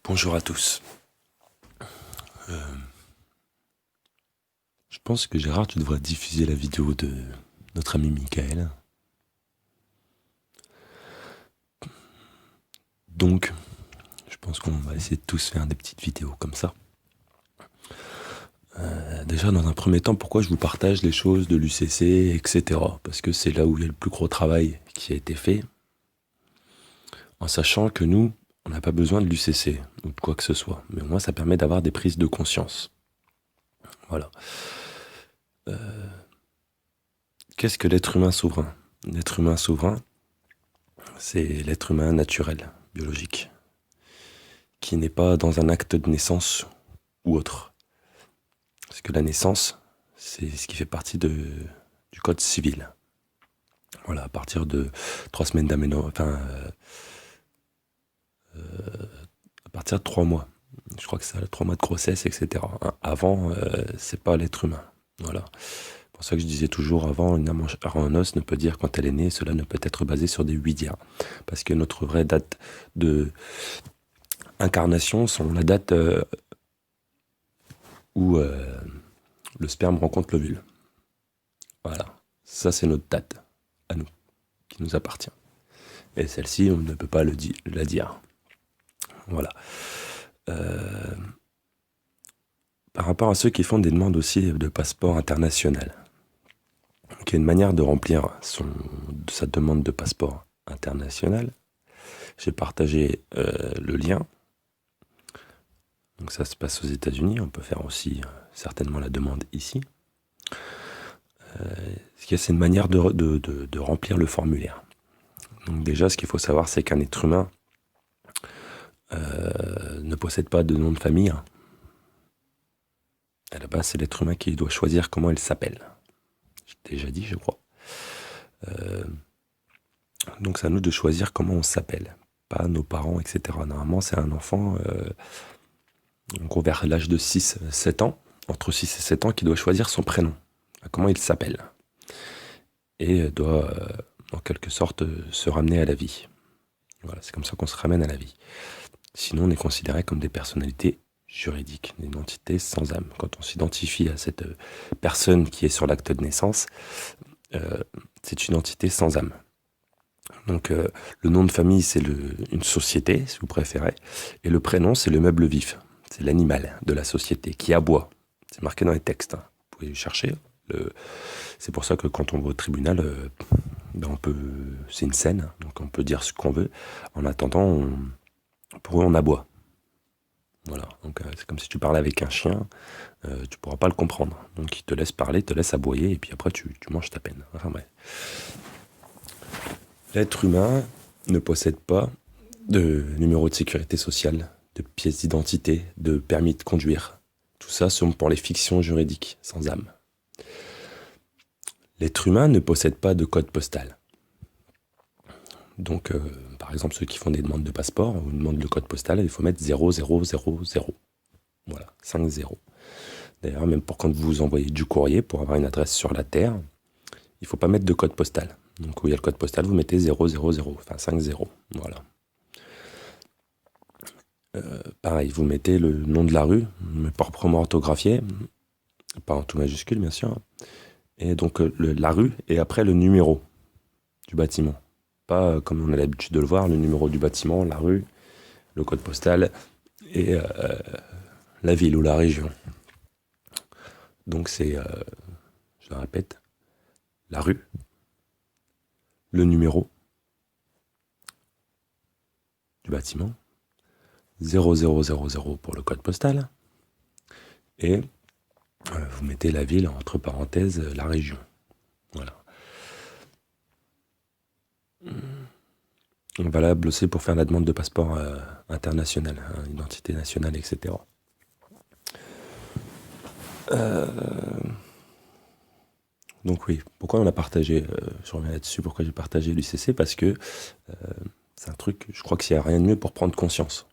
Bonjour à tous. Je pense que Gérard, tu devrais diffuser la vidéo de notre ami Michael. Donc, je pense qu'on va essayer de tous faire des petites vidéos comme ça. Déjà, dans un premier temps, pourquoi je vous partage les choses de l'UCC, etc. Parce que c'est là où il y a le plus gros travail qui a été fait, en sachant que nous, on n'a pas besoin de l'UCC ou de quoi que ce soit. Mais au moins, ça permet d'avoir des prises de conscience. Voilà. Qu'est-ce que l'être humain souverain? L'être humain souverain, c'est l'être humain naturel, biologique, qui n'est pas dans un acte de naissance ou autre. Parce que la naissance, c'est ce qui fait partie du code civil. Voilà, à partir de 3 semaines d'aménorrhée, à partir de 3 mois. Je crois que c'est 3 mois de grossesse, etc. Avant, c'est pas l'être humain. Voilà. C'est pour ça que je disais toujours avant, une âme en os ne peut dire quand elle est née, cela ne peut être basé sur des huidias. Parce que notre vraie date de incarnation sont la date où le sperme rencontre l'ovule. Voilà, ça c'est notre date, à nous, qui nous appartient. Et celle-ci, on ne peut pas la dire. Voilà. Par rapport à ceux qui font des demandes aussi de passeport international, donc il y a une manière de remplir sa demande de passeport international. J'ai partagé le lien. Donc ça se passe aux États-Unis. On peut faire aussi certainement la demande ici. C'est une manière de remplir le formulaire. Donc déjà, ce qu'il faut savoir, c'est qu'un être humain ne possède pas de nom de famille. À la base, c'est l'être humain qui doit choisir comment il s'appelle. J'ai déjà dit, je crois. Donc c'est à nous de choisir comment on s'appelle, pas nos parents, etc. Normalement, c'est un enfant, en gros vers l'âge de 6-7 ans, entre 6 et 7 ans, qui doit choisir son prénom, comment il s'appelle. Et doit, en quelque sorte, se ramener à la vie. Voilà, c'est comme ça qu'on se ramène à la vie. Sinon, on est considéré comme des personnalités juridiques, des entités sans âme. Quand on s'identifie à cette personne qui est sur l'acte de naissance, c'est une entité sans âme. Donc, le nom de famille, c'est une société, si vous préférez, et le prénom, c'est le meuble vif. C'est l'animal de la société qui aboie. C'est marqué dans les textes. Hein. Vous pouvez chercher. C'est pour ça que quand on va au tribunal, c'est une scène, donc on peut dire ce qu'on veut. En attendant, pour eux, on aboie. Voilà, donc c'est comme si tu parlais avec un chien, tu pourras pas le comprendre. Donc il te laisse parler, te laisse aboyer, et puis après tu manges ta peine. Enfin bref. L'être humain ne possède pas de numéro de sécurité sociale, de pièce d'identité, de permis de conduire. Tout ça sont pour les fictions juridiques, sans âme. L'être humain ne possède pas de code postal. Donc, par exemple, ceux qui font des demandes de passeport ou une demande de code postal, il faut mettre 0000. Voilà, 5 0. D'ailleurs, même pour quand vous envoyez du courrier, pour avoir une adresse sur la Terre, il ne faut pas mettre de code postal. Donc, où il y a le code postal, vous mettez 000, enfin 5 0. Voilà. Pareil, vous mettez le nom de la rue, mais proprement orthographié, pas en tout majuscule, bien sûr. Et donc, la rue, et après le numéro du bâtiment. Pas comme on a l'habitude de le voir, le numéro du bâtiment, la rue, le code postal et la ville ou la région. Donc c'est, je le répète, la rue, le numéro du bâtiment, 0000 pour le code postal, et vous mettez la ville, entre parenthèses, la région. Voilà. Valable aussi pour faire la demande de passeport international, hein, identité nationale, etc. Donc oui, pourquoi on a partagé, je reviens là-dessus, pourquoi j'ai partagé l'UCC, parce que c'est un truc, je crois qu'il n'y a rien de mieux pour prendre conscience.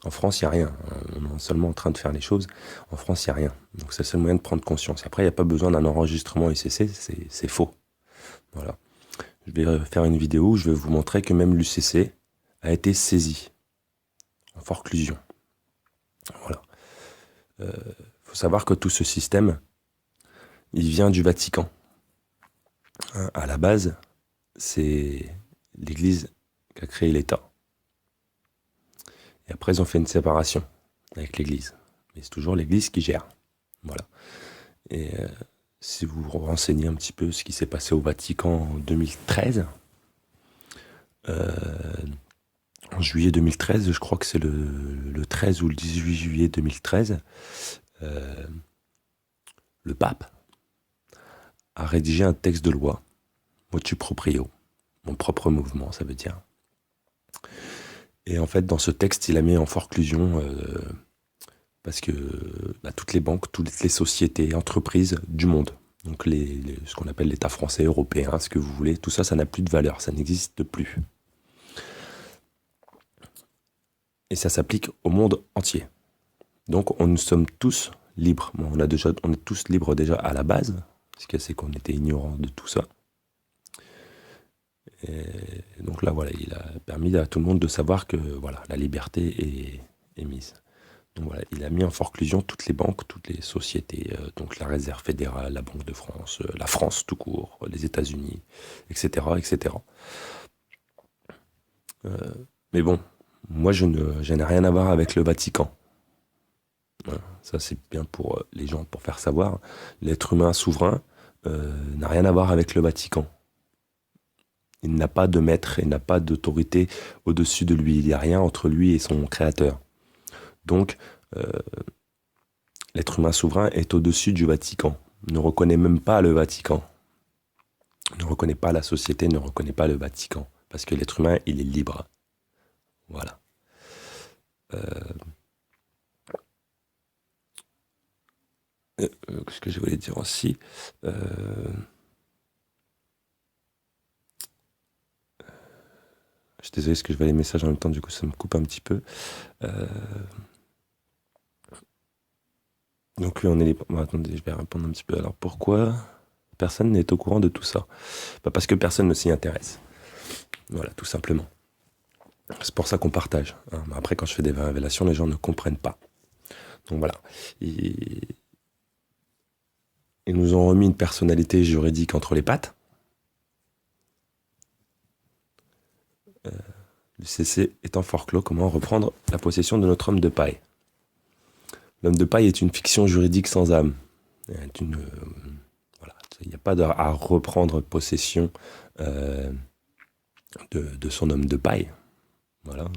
En France, il n'y a rien. On est seulement en train de faire les choses. En France, il n'y a rien. Donc c'est le seul moyen de prendre conscience. Après, il n'y a pas besoin d'un enregistrement UCC, c'est faux. Voilà. Je vais faire une vidéo où je vais vous montrer que même l'UCC a été saisi en forclusion. Voilà. Faut savoir que tout ce système, il vient du Vatican. Hein, à la base, c'est l'Église qui a créé l'État. Et après, ils ont fait une séparation avec l'Église. Mais c'est toujours l'Église qui gère. Voilà. Et si vous vous renseignez un petit peu ce qui s'est passé au Vatican en 2013, en juillet 2013, je crois que c'est le 13 ou le 18 juillet 2013, le pape a rédigé un texte de loi, motu proprio, mon propre mouvement, ça veut dire. Et en fait, dans ce texte, il a mis en forclusion parce que toutes les banques, toutes les sociétés, entreprises du monde, donc ce qu'on appelle l'État français, européen, ce que vous voulez, tout ça, ça n'a plus de valeur, ça n'existe plus. Et ça s'applique au monde entier. Donc nous sommes tous libres. Bon, on est tous libres déjà à la base, ce qui c'est qu'on était ignorants de tout ça. Et donc là, voilà, il a permis à tout le monde de savoir que voilà, la liberté est mise. Donc voilà, il a mis en forclusion toutes les banques, toutes les sociétés, donc la Réserve fédérale, la Banque de France, la France tout court, les États-Unis, etc., etc. Mais bon, moi je n'ai rien à voir avec le Vatican. Voilà, ça c'est bien pour les gens, pour faire savoir. L'être humain souverain n'a rien à voir avec le Vatican. Il n'a pas de maître, il n'a pas d'autorité au-dessus de lui. Il n'y a rien entre lui et son créateur. Donc, l'être humain souverain est au-dessus du Vatican. Ne reconnaît même pas le Vatican. Ne reconnaît pas la société, ne reconnaît pas le Vatican. Parce que l'être humain, il est libre. Voilà. Ce que je voulais dire aussi... Je suis désolé parce que je vois les messages en même temps, du coup ça me coupe un petit peu. Donc oui, on est libre. Bon, attendez, je vais répondre un petit peu. Alors pourquoi personne n'est au courant de tout ça? Parce que personne ne s'y intéresse. Voilà, tout simplement. C'est pour ça qu'on partage. Hein. Après, quand je fais des révélations, les gens ne comprennent pas. Donc voilà. Ils nous ont remis une personnalité juridique entre les pattes. L'UCC étant fort clos, comment reprendre la possession de notre homme de paille? L'homme de paille est une fiction juridique sans âme. Voilà, il n'y a pas à reprendre possession de son homme de paille. Voilà.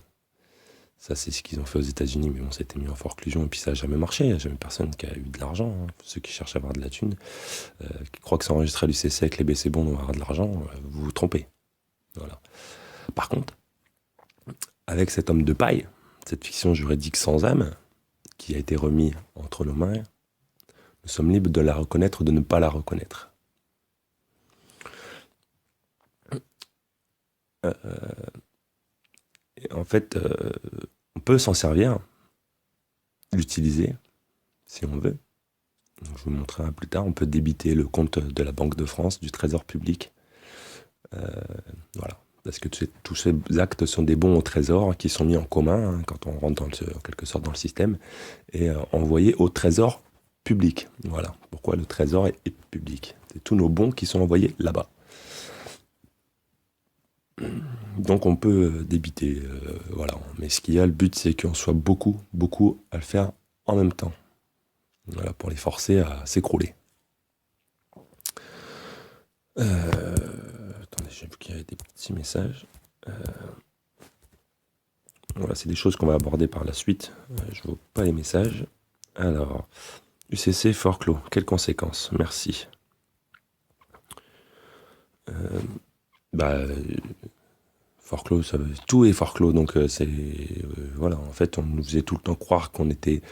Ça, c'est ce qu'ils ont fait aux États-Unis, mais bon, c'était mis en forclusion et puis ça n'a jamais marché. Il n'y a jamais personne qui a eu de l'argent. Hein. Ceux qui cherchent à avoir de la thune, qui croient que c'est enregistré à l'UCC avec les BC Bonds, on va avoir de l'argent, vous vous trompez. Voilà. Par contre, avec cet homme de paille, cette fiction juridique sans âme, qui a été remis entre nos mains, nous sommes libres de la reconnaître ou de ne pas la reconnaître. Et en fait, on peut s'en servir, l'utiliser, si on veut. Donc, je vous montrerai plus tard, on peut débiter le compte de la Banque de France, du Trésor public. Voilà. Parce que tous ces actes sont des bons au Trésor qui sont mis en commun hein, quand on rentre en quelque sorte dans le système et envoyés au Trésor public. Voilà pourquoi le Trésor est public. C'est tous nos bons qui sont envoyés là-bas. Donc on peut débiter, voilà. Mais ce qu'il y a, le but c'est qu'on soit beaucoup à le faire en même temps. Voilà, pour les forcer à s'écrouler. Attendez, j'ai vu qu'il y avait des petits messages. Voilà, c'est des choses qu'on va aborder par la suite. Je ne vois pas les messages. Alors, UCC fort clos, quelles conséquences? Merci. Fort clos, tout est fort clos, donc c'est voilà. En fait, on nous faisait tout le temps croire qu'on était,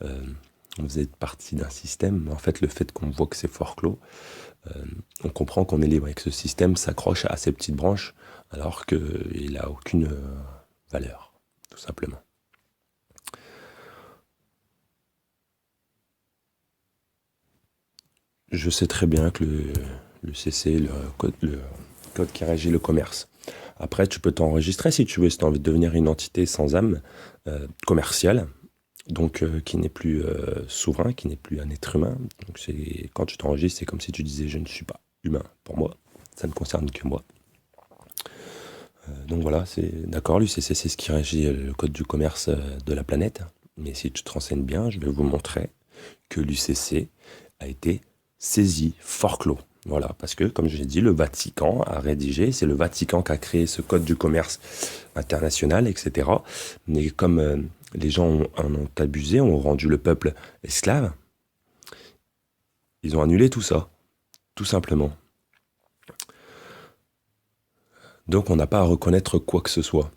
on faisait partie d'un système. Mais en fait, le fait qu'on voit que c'est fort clos, on comprend qu'on est libre et que ce système s'accroche à ses petites branches, alors qu'il n'a aucune valeur, tout simplement. Je sais très bien que le CC, le code qui régit le commerce. Après, tu peux t'enregistrer si tu veux, si tu as envie de devenir une entité sans âme commerciale. donc qui n'est plus souverain, qui n'est plus un être humain. Donc quand tu t'enregistres, c'est comme si tu disais je ne suis pas humain pour moi, ça ne concerne que moi. Donc voilà, c'est d'accord, l'UCC c'est ce qui régit le code du commerce de la planète. Mais si tu te renseignes bien, je vais vous montrer que l'UCC a été saisi, forclos. Voilà, parce que, comme je l'ai dit, le Vatican a rédigé, c'est le Vatican qui a créé ce code du commerce international, etc. Mais comme les gens en ont abusé, ont rendu le peuple esclave, ils ont annulé tout ça, tout simplement. Donc on n'a pas à reconnaître quoi que ce soit.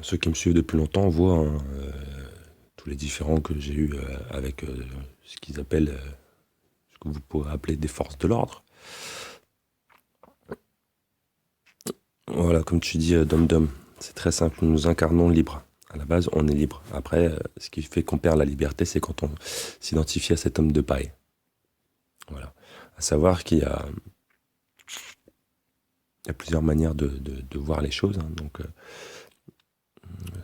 Ceux qui me suivent depuis longtemps voient tous les différends que j'ai eus avec ce qu'ils appellent, ce que vous pourrez appeler des forces de l'ordre. Voilà, comme tu dis, Dom, c'est très simple, nous nous incarnons libres. À la base, on est libre. Après, ce qui fait qu'on perd la liberté, c'est quand on s'identifie à cet homme de paille. Voilà. À savoir qu'il y a plusieurs manières de voir les choses. Hein. Donc,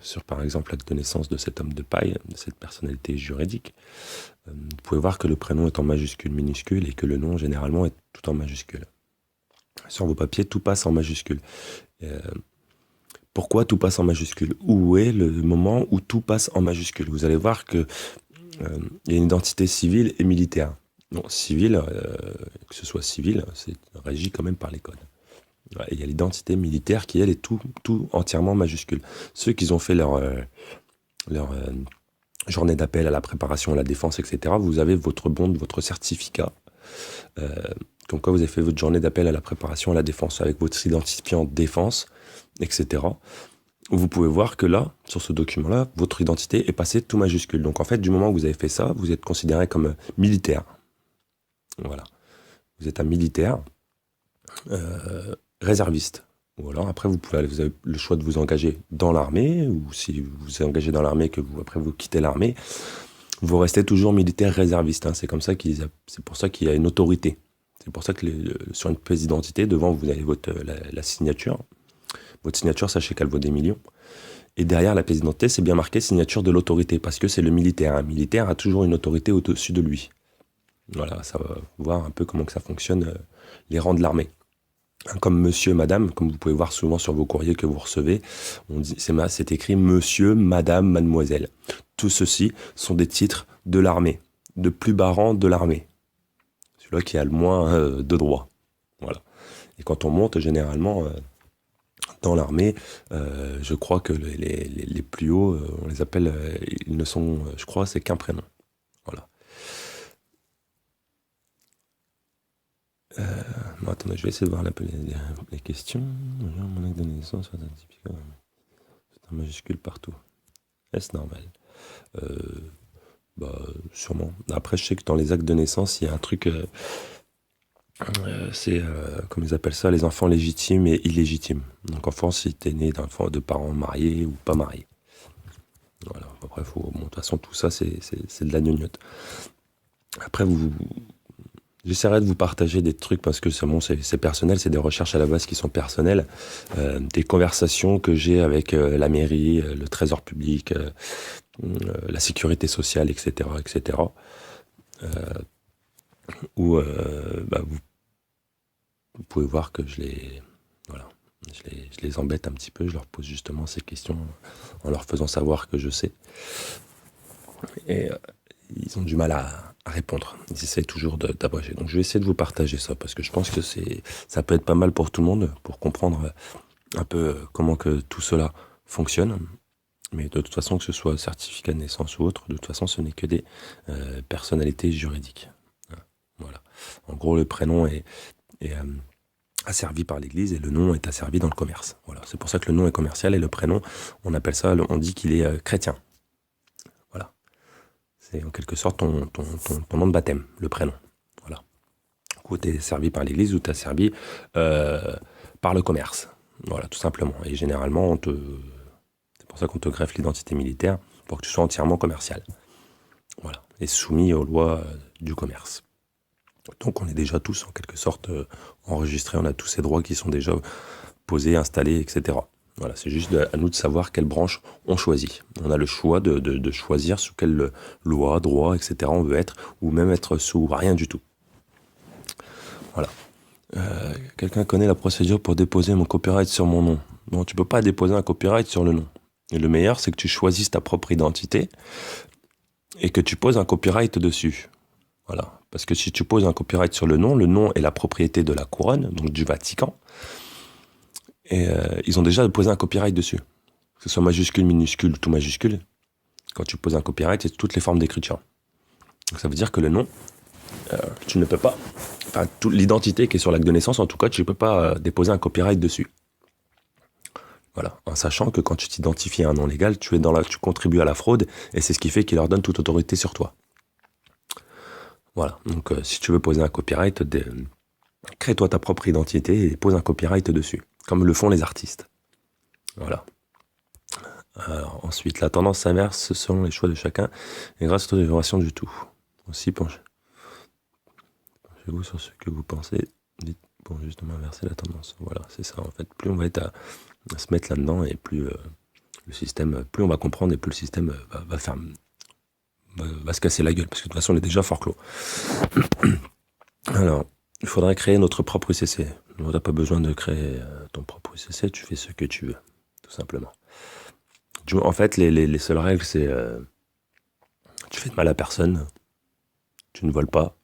sur par exemple l'acte de naissance de cet homme de paille, de cette personnalité juridique, vous pouvez voir que le prénom est en majuscule, minuscule, et que le nom, généralement, est tout en majuscule. Sur vos papiers, tout passe en majuscule. Pourquoi tout passe en majuscule? Où est le moment où tout passe en majuscule? Vous allez voir que il y a une identité civile et militaire. Non, civile, que ce soit civil, c'est régi quand même par les codes. Et il y a l'identité militaire qui, elle, est tout entièrement majuscule. Ceux qui ont fait leur journée d'appel à la préparation à la défense, etc., vous avez votre bond, votre certificat, comme quoi vous avez fait votre journée d'appel à la préparation à la défense, avec votre identifiant de défense, etc. Vous pouvez voir que là, sur ce document-là, votre identité est passée tout majuscule. Donc en fait, du moment où vous avez fait ça, vous êtes considéré comme militaire. Voilà. Vous êtes un militaire réserviste. Ou alors après, vous avez le choix de vous engager dans l'armée, ou si vous vous engagez dans l'armée, que après vous quittez l'armée, vous restez toujours militaire réserviste. Hein. C'est pour ça qu'il y a une autorité. C'est pour ça que sur une pièce d'identité, devant vous avez la signature. Votre signature, sachez qu'elle vaut des millions. Et derrière la pièce d'identité, c'est bien marqué signature de l'autorité, parce que c'est le militaire. Un militaire a toujours une autorité au-dessus de lui. Voilà, ça va voir un peu comment que ça fonctionne, les rangs de l'armée. Comme monsieur, madame, comme vous pouvez voir souvent sur vos courriers que vous recevez, c'est écrit monsieur, madame, mademoiselle. Tout ceci sont des titres de l'armée, de plus bas rang de l'armée. Celui-là qui a le moins de droits. Voilà. Et quand on monte, généralement, dans l'armée, je crois que les plus hauts, on les appelle, ils ne sont, je crois, c'est qu'un prénom. Voilà. Bon, attendez, je vais essayer de voir les questions. Mon acte de naissance, c'est un majuscule partout. Est-ce normal? Sûrement. Après, je sais que dans les actes de naissance, il y a un truc, c'est, comme ils appellent ça, les enfants légitimes et illégitimes. Donc en France, si t'es né de parents mariés ou pas mariés. Voilà. Après, de toute façon, tout ça, c'est de la gnognotte. Après, j'essaierai de vous partager des trucs parce que c'est personnel, c'est des recherches à la base qui sont personnelles, des conversations que j'ai avec la mairie, le trésor public, la sécurité sociale, etc., etc. Où vous pouvez voir que je les embête un petit peu, je leur pose justement ces questions en leur faisant savoir que je sais. Et ils ont du mal à répondre. Ils essayent toujours d'abréger. Donc je vais essayer de vous partager ça parce que je pense que ça peut être pas mal pour tout le monde, pour comprendre un peu comment que tout cela fonctionne. Mais de toute façon, que ce soit certificat de naissance ou autre, de toute façon, ce n'est que des personnalités juridiques. Voilà. En gros, le prénom est asservi par l'Église et le nom est asservi dans le commerce. Voilà. C'est pour ça que le nom est commercial et le prénom, on dit qu'il est chrétien. Voilà. C'est en quelque sorte ton nom de baptême, le prénom. Voilà. Ou tu es servi par l'Église ou tu es servi par le commerce. Voilà, tout simplement. Et généralement, c'est pour ça qu'on te greffe l'identité militaire, pour que tu sois entièrement commercial. Voilà. Et soumis aux lois du commerce. Donc on est déjà tous en quelque sorte enregistrés, on a tous ces droits qui sont déjà posés, installés, etc. Voilà, c'est juste à nous de savoir quelle branche on choisit. On a le choix de choisir sous quelle loi, droit, etc. on veut être, ou même être sous rien du tout. Voilà. Quelqu'un connaît la procédure pour déposer mon copyright sur mon nom? Non, tu peux pas déposer un copyright sur le nom. Et le meilleur, c'est que tu choisisses ta propre identité et que tu poses un copyright dessus. Voilà. Parce que si tu poses un copyright sur le nom est la propriété de la couronne, donc du Vatican. Et ils ont déjà posé un copyright dessus. Que ce soit majuscule, minuscule ou tout majuscule. Quand tu poses un copyright, c'est toutes les formes d'écriture. Donc ça veut dire que le nom, tu ne peux pas... Enfin, l'identité qui est sur l'acte de naissance, en tout cas, tu ne peux pas déposer un copyright dessus. Voilà, en sachant que quand tu t'identifies à un nom légal, tu contribues à la fraude, et c'est ce qui fait qu'il leur donne toute autorité sur toi. Voilà, donc si tu veux poser un copyright, crée-toi ta propre identité et pose un copyright dessus, comme le font les artistes. Voilà. Alors, ensuite, la tendance s'inverse selon les choix de chacun, et grâce aux informations du tout. Aussi, penchez-vous sur ce que vous pensez, dites pour justement inverser la tendance. Voilà, c'est ça, en fait. Plus on va être à se mettre là-dedans, et plus le système, plus on va comprendre, et plus le système va se casser la gueule, parce que de toute façon, on est déjà fort clos. Alors, il faudrait créer notre propre UCC. On n'a pas besoin de créer ton propre UCC, tu fais ce que tu veux, tout simplement. En fait, les seules règles, c'est tu fais de mal à personne, tu ne voles pas.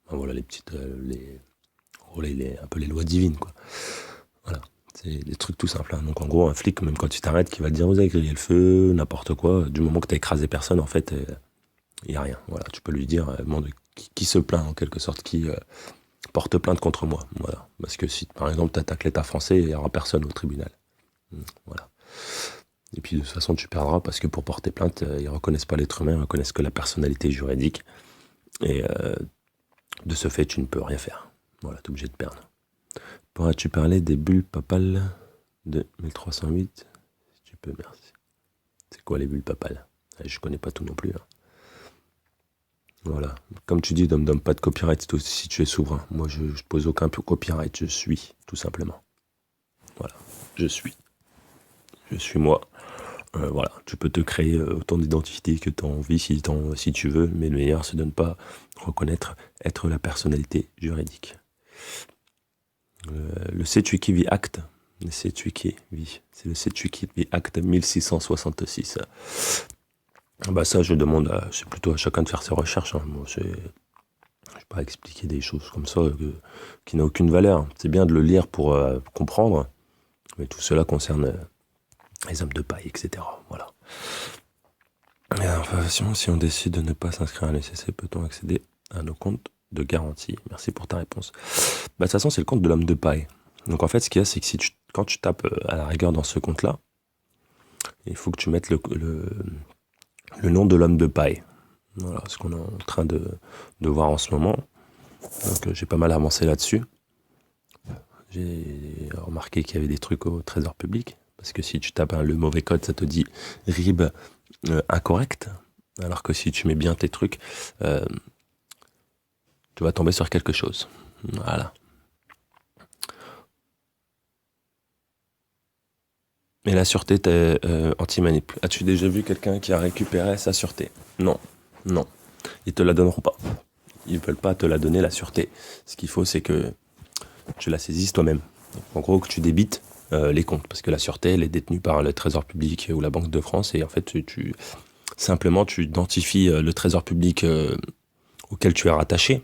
Voilà les petites, un peu les lois divines, quoi. Voilà, c'est des trucs tout simples. Hein. Donc en gros, un flic, même quand tu t'arrêtes, qui va te dire vous avez grillé le feu, n'importe quoi, du moment que tu as écrasé personne, en fait, il n'y a rien. Voilà, tu peux lui dire qui se plaint en quelque sorte, qui porte plainte contre moi. Voilà, parce que si par exemple tu attaques l'État français, il n'y aura personne au tribunal. Voilà. Et puis de toute façon, tu perdras parce que pour porter plainte, ils reconnaissent pas l'être humain, ils reconnaissent que la personnalité juridique. Et de ce fait, tu ne peux rien faire. Voilà, tu es obligé de perdre. Pourrais-tu parler des bulles papales de 1308? Si tu peux, merci. C'est quoi les bulles papales? Je connais pas tout non plus. Hein. Voilà. Comme tu dis, Dom, pas de copyright si tu es souverain. Moi, je pose aucun copyright. Je suis, tout simplement. Voilà. Je suis. Je suis moi. Voilà, tu peux te créer autant d'identité que tu as envie si tu veux, mais le meilleur c'est de ne pas reconnaître être la personnalité juridique. Le Setuikivi Act, c'est le Setuikivi Act 1666. Bah ça, je demande, c'est plutôt à chacun de faire ses recherches. Hein. Moi, je ne vais pas expliquer des choses comme ça qui n'ont aucune valeur. C'est bien de le lire pour comprendre, mais tout cela concerne les hommes de paille, etc. Voilà. Et enfin, si on décide de ne pas s'inscrire à l'ECC, peut-on accéder à nos comptes de garantie? Merci pour ta réponse. Bah, de toute façon, c'est le compte de l'homme de paille. Donc en fait, ce qu'il y a, c'est que quand tu tapes à la rigueur dans ce compte-là, il faut que tu mettes le nom de l'homme de paille. Voilà, ce qu'on est en train de voir en ce moment. Donc j'ai pas mal avancé là-dessus. J'ai remarqué qu'il y avait des trucs au trésor public. Parce que si tu tapes le mauvais code, ça te dit RIB incorrect. Alors que si tu mets bien tes trucs, tu vas tomber sur quelque chose. Voilà. Et la sûreté anti-manip. As-tu déjà vu quelqu'un qui a récupéré sa sûreté? Non. Non. Ils te la donneront pas. Ils veulent pas te la donner, la sûreté. Ce qu'il faut, c'est que tu la saisisses toi-même. En gros, que tu débites les comptes, parce que la sûreté, elle est détenue par le Trésor public ou la Banque de France, et en fait, simplement, tu identifies le Trésor public auquel tu es rattaché.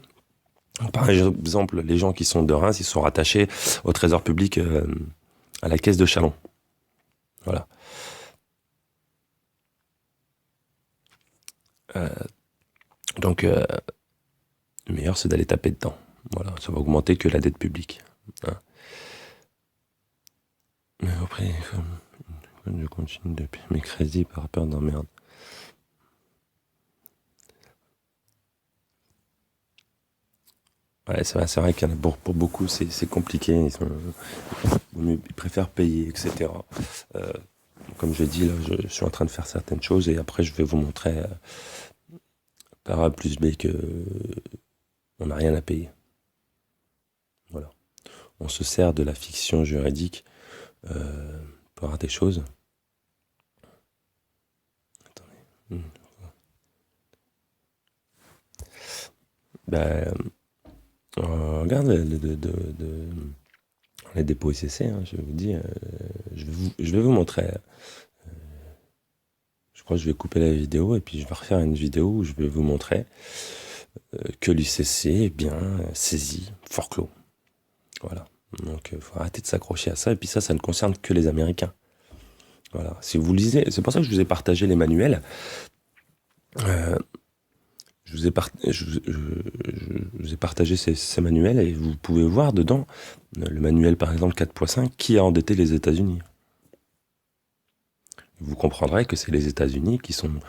Par exemple, les gens qui sont de Reims, ils sont rattachés au Trésor public à la caisse de Châlons. Voilà. Donc, le meilleur, c'est d'aller taper dedans. Voilà, ça va augmenter que la dette publique. Hein. Mais après, je continue de payer mes crédits par peur d'emmerde. Ouais, c'est vrai qu'il y en a pour beaucoup, c'est compliqué. Ils préfèrent payer, etc. Comme je dis, là, je suis en train de faire certaines choses et après, je vais vous montrer par A plus B que on n'a rien à payer. Voilà. on se sert de la fiction juridique pour avoir des choses. Attendez. Ben, regarde les dépôts ICC, hein, je vous dis, je vais vous montrer. Je crois que je vais couper la vidéo et puis je vais refaire une vidéo où je vais vous montrer que l'ICC est bien saisi, forclos. Voilà. Donc il faut arrêter de s'accrocher à ça. Et puis ça ne concerne que les Américains. Voilà. Si vous lisez, c'est pour ça que je vous ai partagé les manuels. Je vous ai partagé ces manuels et vous pouvez voir dedans le manuel par exemple 4.5 qui a endetté les États-Unis. Vous comprendrez que c'est les États-Unis qui sont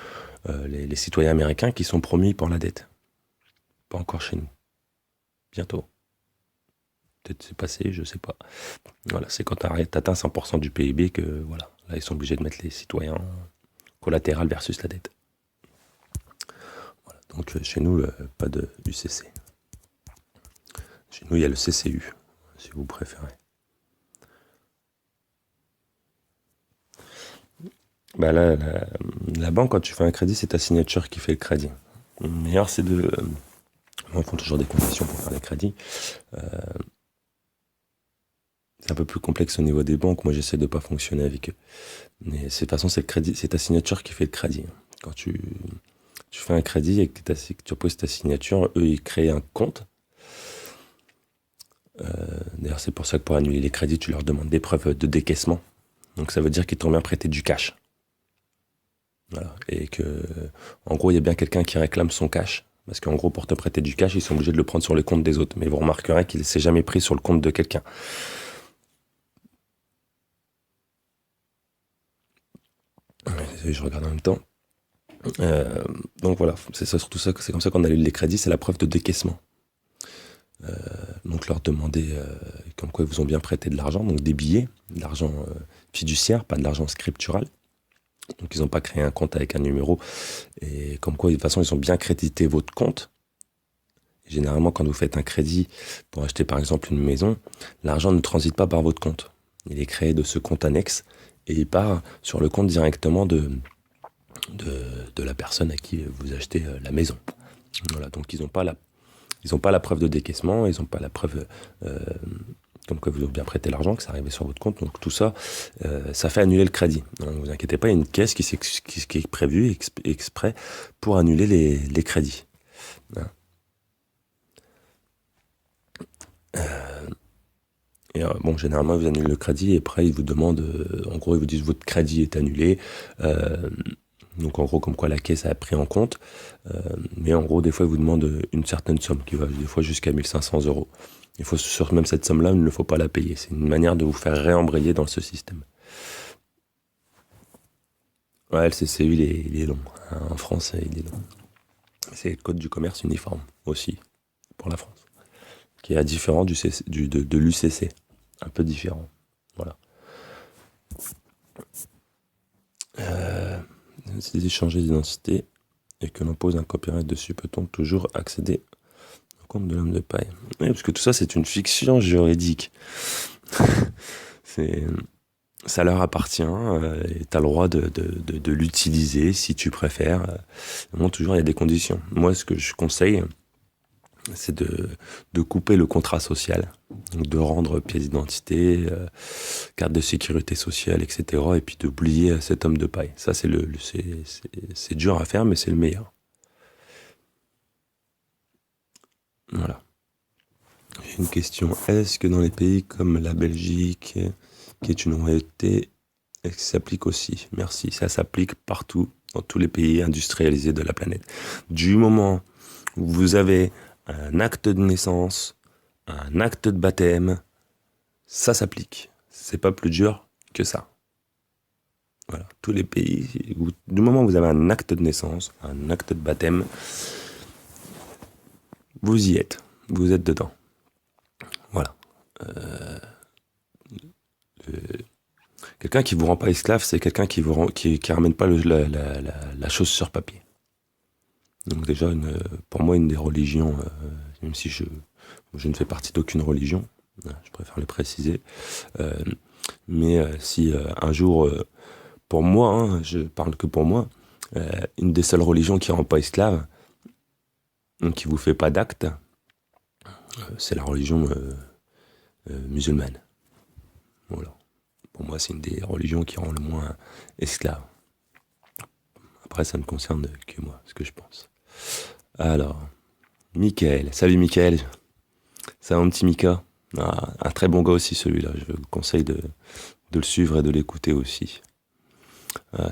les citoyens américains qui sont promis pour la dette. Pas encore chez nous. Bientôt. Peut-être c'est passé, je sais pas. Voilà, c'est quand tu atteins 100% du PIB que voilà, là ils sont obligés de mettre les citoyens collatéraux versus la dette. Voilà, donc chez nous, pas de UCC. Chez nous, il y a le CCU, si vous préférez. Bah là, la banque, quand tu fais un crédit, c'est ta signature qui fait le crédit. Le meilleur, c'est de... Ils font toujours des conditions pour faire les crédits. C'est un peu plus complexe au niveau des banques. Moi, j'essaie de pas fonctionner avec eux. Mais de toute façon, c'est le crédit, c'est ta signature qui fait le crédit. Quand tu fais un crédit et que tu poses ta signature, eux, ils créent un compte. D'ailleurs, c'est pour ça que pour annuler les crédits, tu leur demandes des preuves de décaissement. Donc, ça veut dire qu'ils t'ont bien prêté du cash. Voilà. Et que, en gros, il y a bien quelqu'un qui réclame son cash. Parce qu'en gros, pour te prêter du cash, ils sont obligés de le prendre sur les comptes des autres. Mais vous remarquerez qu'il ne s'est jamais pris sur le compte de quelqu'un. Je regarde en même temps. Donc voilà, c'est ça, surtout ça, c'est comme ça qu'on annule les crédits, c'est la preuve de décaissement. Donc leur demander comme quoi ils vous ont bien prêté de l'argent, donc des billets, de l'argent fiduciaire, pas de l'argent scriptural. Donc ils n'ont pas créé un compte avec un numéro, et comme quoi de toute façon ils ont bien crédité votre compte. Et généralement quand vous faites un crédit pour acheter par exemple une maison, l'argent ne transite pas par votre compte. Il est créé de ce compte annexe, et il part sur le compte directement de la personne à qui vous achetez la maison. Voilà, donc ils n'ont pas la preuve de décaissement, ils n'ont pas la preuve comme que vous avez bien prêté l'argent, que ça arrivait sur votre compte. Donc tout ça, ça fait annuler le crédit. Donc, ne vous inquiétez pas, il y a une caisse qui est prévue exprès pour annuler les crédits. Et bon, généralement, ils vous annulent le crédit et après, ils vous demandent, en gros, ils vous disent votre crédit est annulé. Donc en gros, comme quoi la caisse a pris en compte. Mais en gros, des fois, ils vous demandent une certaine somme qui va des fois jusqu'à 1500 euros. Il faut, sur même cette somme-là, il ne faut pas la payer. C'est une manière de vous faire réembrayer dans ce système. Ouais, le CCU, il est long. En France, il est long. C'est le code du commerce uniforme aussi, pour la France. Qui est différent de l'UCC. Un peu différent. Voilà. Si changer d'identité et que l'on pose un copyright dessus, peut-on toujours accéder au compte de l'homme de paille? Oui, parce que tout ça, c'est une fiction juridique. Ça leur appartient et tu as le droit de l'utiliser si tu préfères. Bon, toujours, il y a des conditions. Moi, ce que je conseille, c'est de couper le contrat social, donc de rendre pièce d'identité, carte de sécurité sociale, etc. Et puis d'oublier cet homme de paille. Ça, c'est dur à faire, mais c'est le meilleur. Voilà. J'ai une question. Est-ce que dans les pays comme la Belgique, qui est une royauté, est-ce que ça s'applique aussi? Merci. Ça s'applique partout, dans tous les pays industrialisés de la planète. Du moment où vous avez un acte de naissance, un acte de baptême, ça s'applique. C'est pas plus dur que ça. Voilà. Tous les pays, du moment où vous avez un acte de naissance, un acte de baptême, vous y êtes. Vous êtes dedans. Voilà. Quelqu'un qui vous rend pas esclave, c'est quelqu'un qui ramène pas la chose sur papier. Donc déjà, pour moi, une des religions, même si je ne fais partie d'aucune religion, Je préfère le préciser. Euh, mais si un jour, pour moi, hein, je parle que pour moi, une des seules religions qui rend pas esclave, qui vous fait pas d'acte, c'est la religion musulmane. Voilà. Pour moi, c'est une des religions qui rend le moins esclave. Après, ça ne concerne que moi, ce que je pense. Alors, Michael. Salut Michael. C'est un petit Mika. Ah, un très bon gars aussi celui-là. Je vous conseille de le suivre et de l'écouter aussi.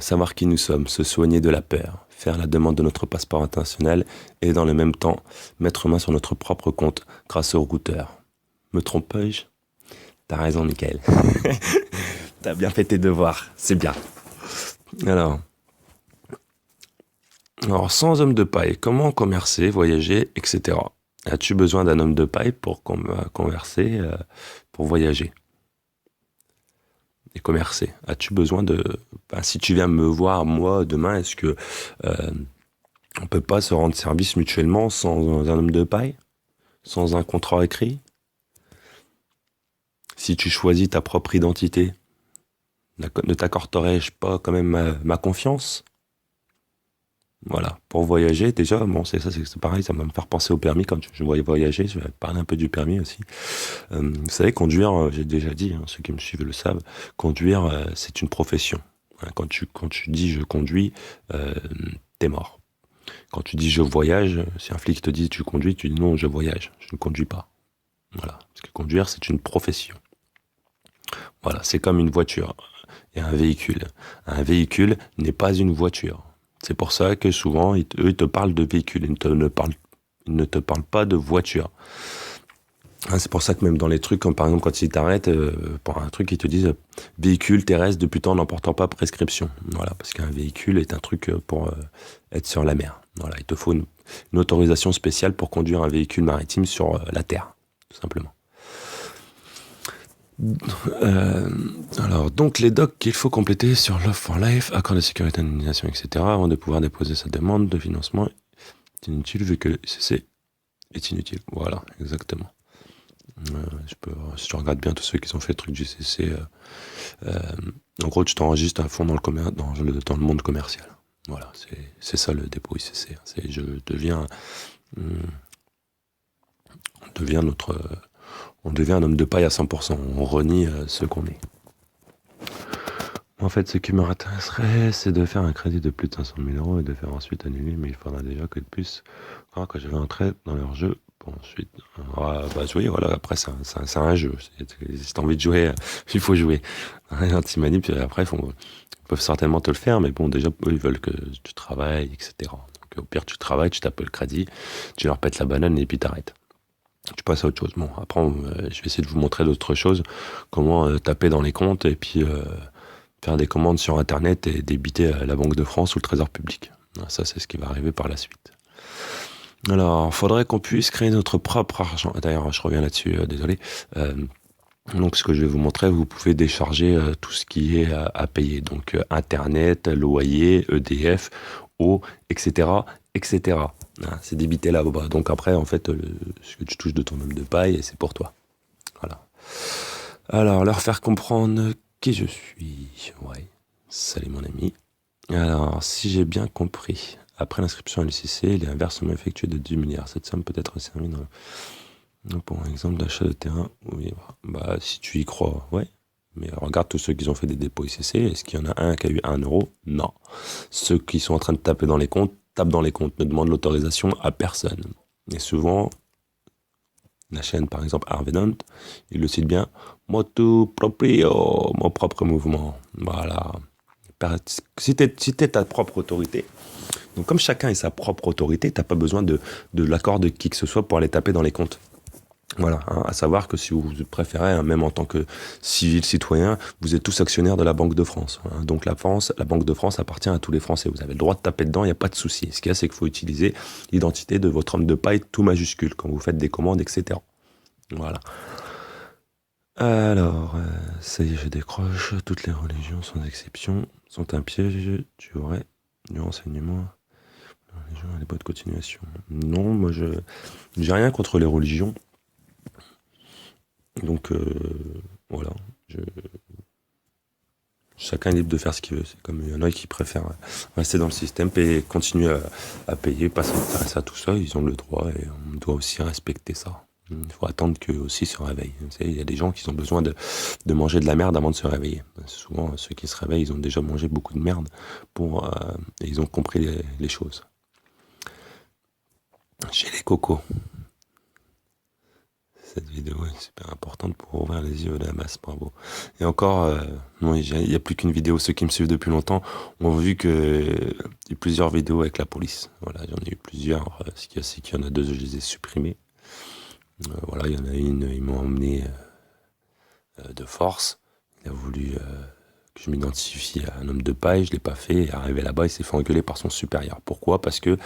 Savoir qui nous sommes, se soigner de la peur, faire la demande de notre passeport international et dans le même temps mettre main sur notre propre compte grâce au routeur. Me trompe-je? T'as raison Michael. T'as bien fait tes devoirs, c'est bien. Alors, sans homme de paille, comment commercer, voyager, etc. As-tu besoin d'un homme de paille pour converser, pour voyager et commercer? As-tu besoin de... si tu viens me voir, moi, demain, est-ce que on peut pas se rendre service mutuellement sans un homme de paille? Sans un contrat écrit? Si tu choisis ta propre identité, ne t'accorderais-je pas quand même ma confiance? Voilà, pour voyager, déjà, bon, c'est pareil, ça va me faire penser au permis quand je voyais voyager, je vais parler un peu du permis aussi. Vous savez, conduire, j'ai déjà dit, hein, ceux qui me suivent le savent, conduire, c'est une profession. Hein, quand tu dis je conduis, t'es mort. Quand tu dis je voyage, si un flic te dit tu conduis, tu dis non, je voyage, je ne conduis pas. Voilà, parce que conduire, c'est une profession. Voilà, c'est comme une voiture et un véhicule. Un véhicule n'est pas une voiture. C'est pour ça que souvent, eux, ils te parlent de véhicule, ils ne te parlent pas de voiture. Hein, c'est pour ça que même dans les trucs, comme par exemple quand ils t'arrêtent pour un truc, ils te disent véhicule terrestre depuis temps n'emportant pas prescription. Voilà, parce qu'un véhicule est un truc pour être sur la mer. Voilà, il te faut une autorisation spéciale pour conduire un véhicule maritime sur la terre, tout simplement. Euh, alors, donc les docs qu'il faut compléter sur Love for Life, accord de sécurité, indemnisation, etc. avant de pouvoir déposer sa demande de financement est inutile vu que le CC est inutile. Voilà, exactement. Si tu regardes bien tous ceux qui ont fait le truc du CC, en gros, tu t'enregistres à fond dans le monde commercial. Voilà, c'est ça le dépôt ICC. On devient un homme de paille à 100%. On renie ce qu'on est. En fait, ce qui me intéresserait, c'est de faire un crédit de plus de 500 000 euros et de faire ensuite annuler, mais il faudra déjà que de plus que je vais entrer dans leur jeu pour ensuite jouer. Voilà, après, c'est un jeu. Si t'as envie de jouer, il faut jouer. Anti-manip, puis après, ils peuvent certainement te le faire, mais bon, déjà, eux, ils veulent que tu travailles, etc. Donc, au pire, tu travailles, tu tapes le crédit, tu leur pètes la banane et puis t'arrêtes. Tu passes à autre chose. Bon, après, je vais essayer de vous montrer d'autres choses, comment taper dans les comptes et puis faire des commandes sur Internet et débiter la Banque de France ou le Trésor public. Ça, c'est ce qui va arriver par la suite. Alors, il faudrait qu'on puisse créer notre propre argent. D'ailleurs, je reviens là-dessus, désolé. Donc, ce que je vais vous montrer, vous pouvez décharger tout ce qui est à payer. Donc, Internet, loyer, EDF, eau, etc., etc. C'est débité là-bas. Donc après, en fait, ce que tu touches de ton homme de paille, c'est pour toi. Voilà. Alors, leur faire comprendre qui je suis. Ouais. Salut mon ami. Alors, si j'ai bien compris, après l'inscription à l'UCC, il y a un versement effectué de 10 milliards. Cette somme peut être servie pour un exemple d'achat de terrain. Oui, si tu y crois, ouais. Mais regarde tous ceux qui ont fait des dépôts ICC. Est-ce qu'il y en a un qui a eu 1 euro? Non. Ceux qui sont en train de taper dans les comptes, tapent dans les comptes, ne demandent l'autorisation à personne. Et souvent, la chaîne, par exemple, Arvenant, il le cite bien, motu proprio, mon propre mouvement. Voilà. Si t'es ta propre autorité, donc comme chacun est sa propre autorité, t'as pas besoin de l'accord de qui que ce soit pour aller taper dans les comptes. Voilà, à savoir que si vous préférez, même en tant que civil citoyen, vous êtes tous actionnaires de la Banque de France. Donc la Banque de France appartient à tous les Français. Vous avez le droit de taper dedans, il n'y a pas de souci. Ce qu'il y a, c'est qu'il faut utiliser l'identité de votre homme de paille tout majuscule quand vous faites des commandes, etc. Voilà. Alors, ça y est, je décroche. Toutes les religions, sans exception, sont un piège. Tu aurais du renseignement. La religion a des bonnes continuations. Non, moi, j'ai rien contre les religions. Donc voilà, je- chacun est libre de faire ce qu'il veut. C'est comme il y en a qui préfèrent rester dans le système et continuer à payer, pas s'intéresser à tout ça. Ils ont le droit et on doit aussi respecter ça. Il faut attendre qu'eux aussi se réveillent. Vous savez, il y a des gens qui ont besoin de manger de la merde avant de se réveiller. Souvent, ceux qui se réveillent, ils ont déjà mangé beaucoup de merde et ils ont compris les choses. Chez les cocos. Cette vidéo est super importante pour ouvrir les yeux de la masse, bravo. Et encore, non, il n'y a plus qu'une vidéo. Ceux qui me suivent depuis longtemps ont vu que il y a plusieurs vidéos avec la police. Voilà, j'en ai eu plusieurs. Ce qu'il y a, c'est qu'il y en a deux, je les ai supprimées. Voilà, il y en a une, ils m'ont emmené de force. Il a voulu que je m'identifie à un homme de paille, je l'ai pas fait. Et arrivé là-bas, il s'est fait engueuler par son supérieur. Pourquoi? Parce que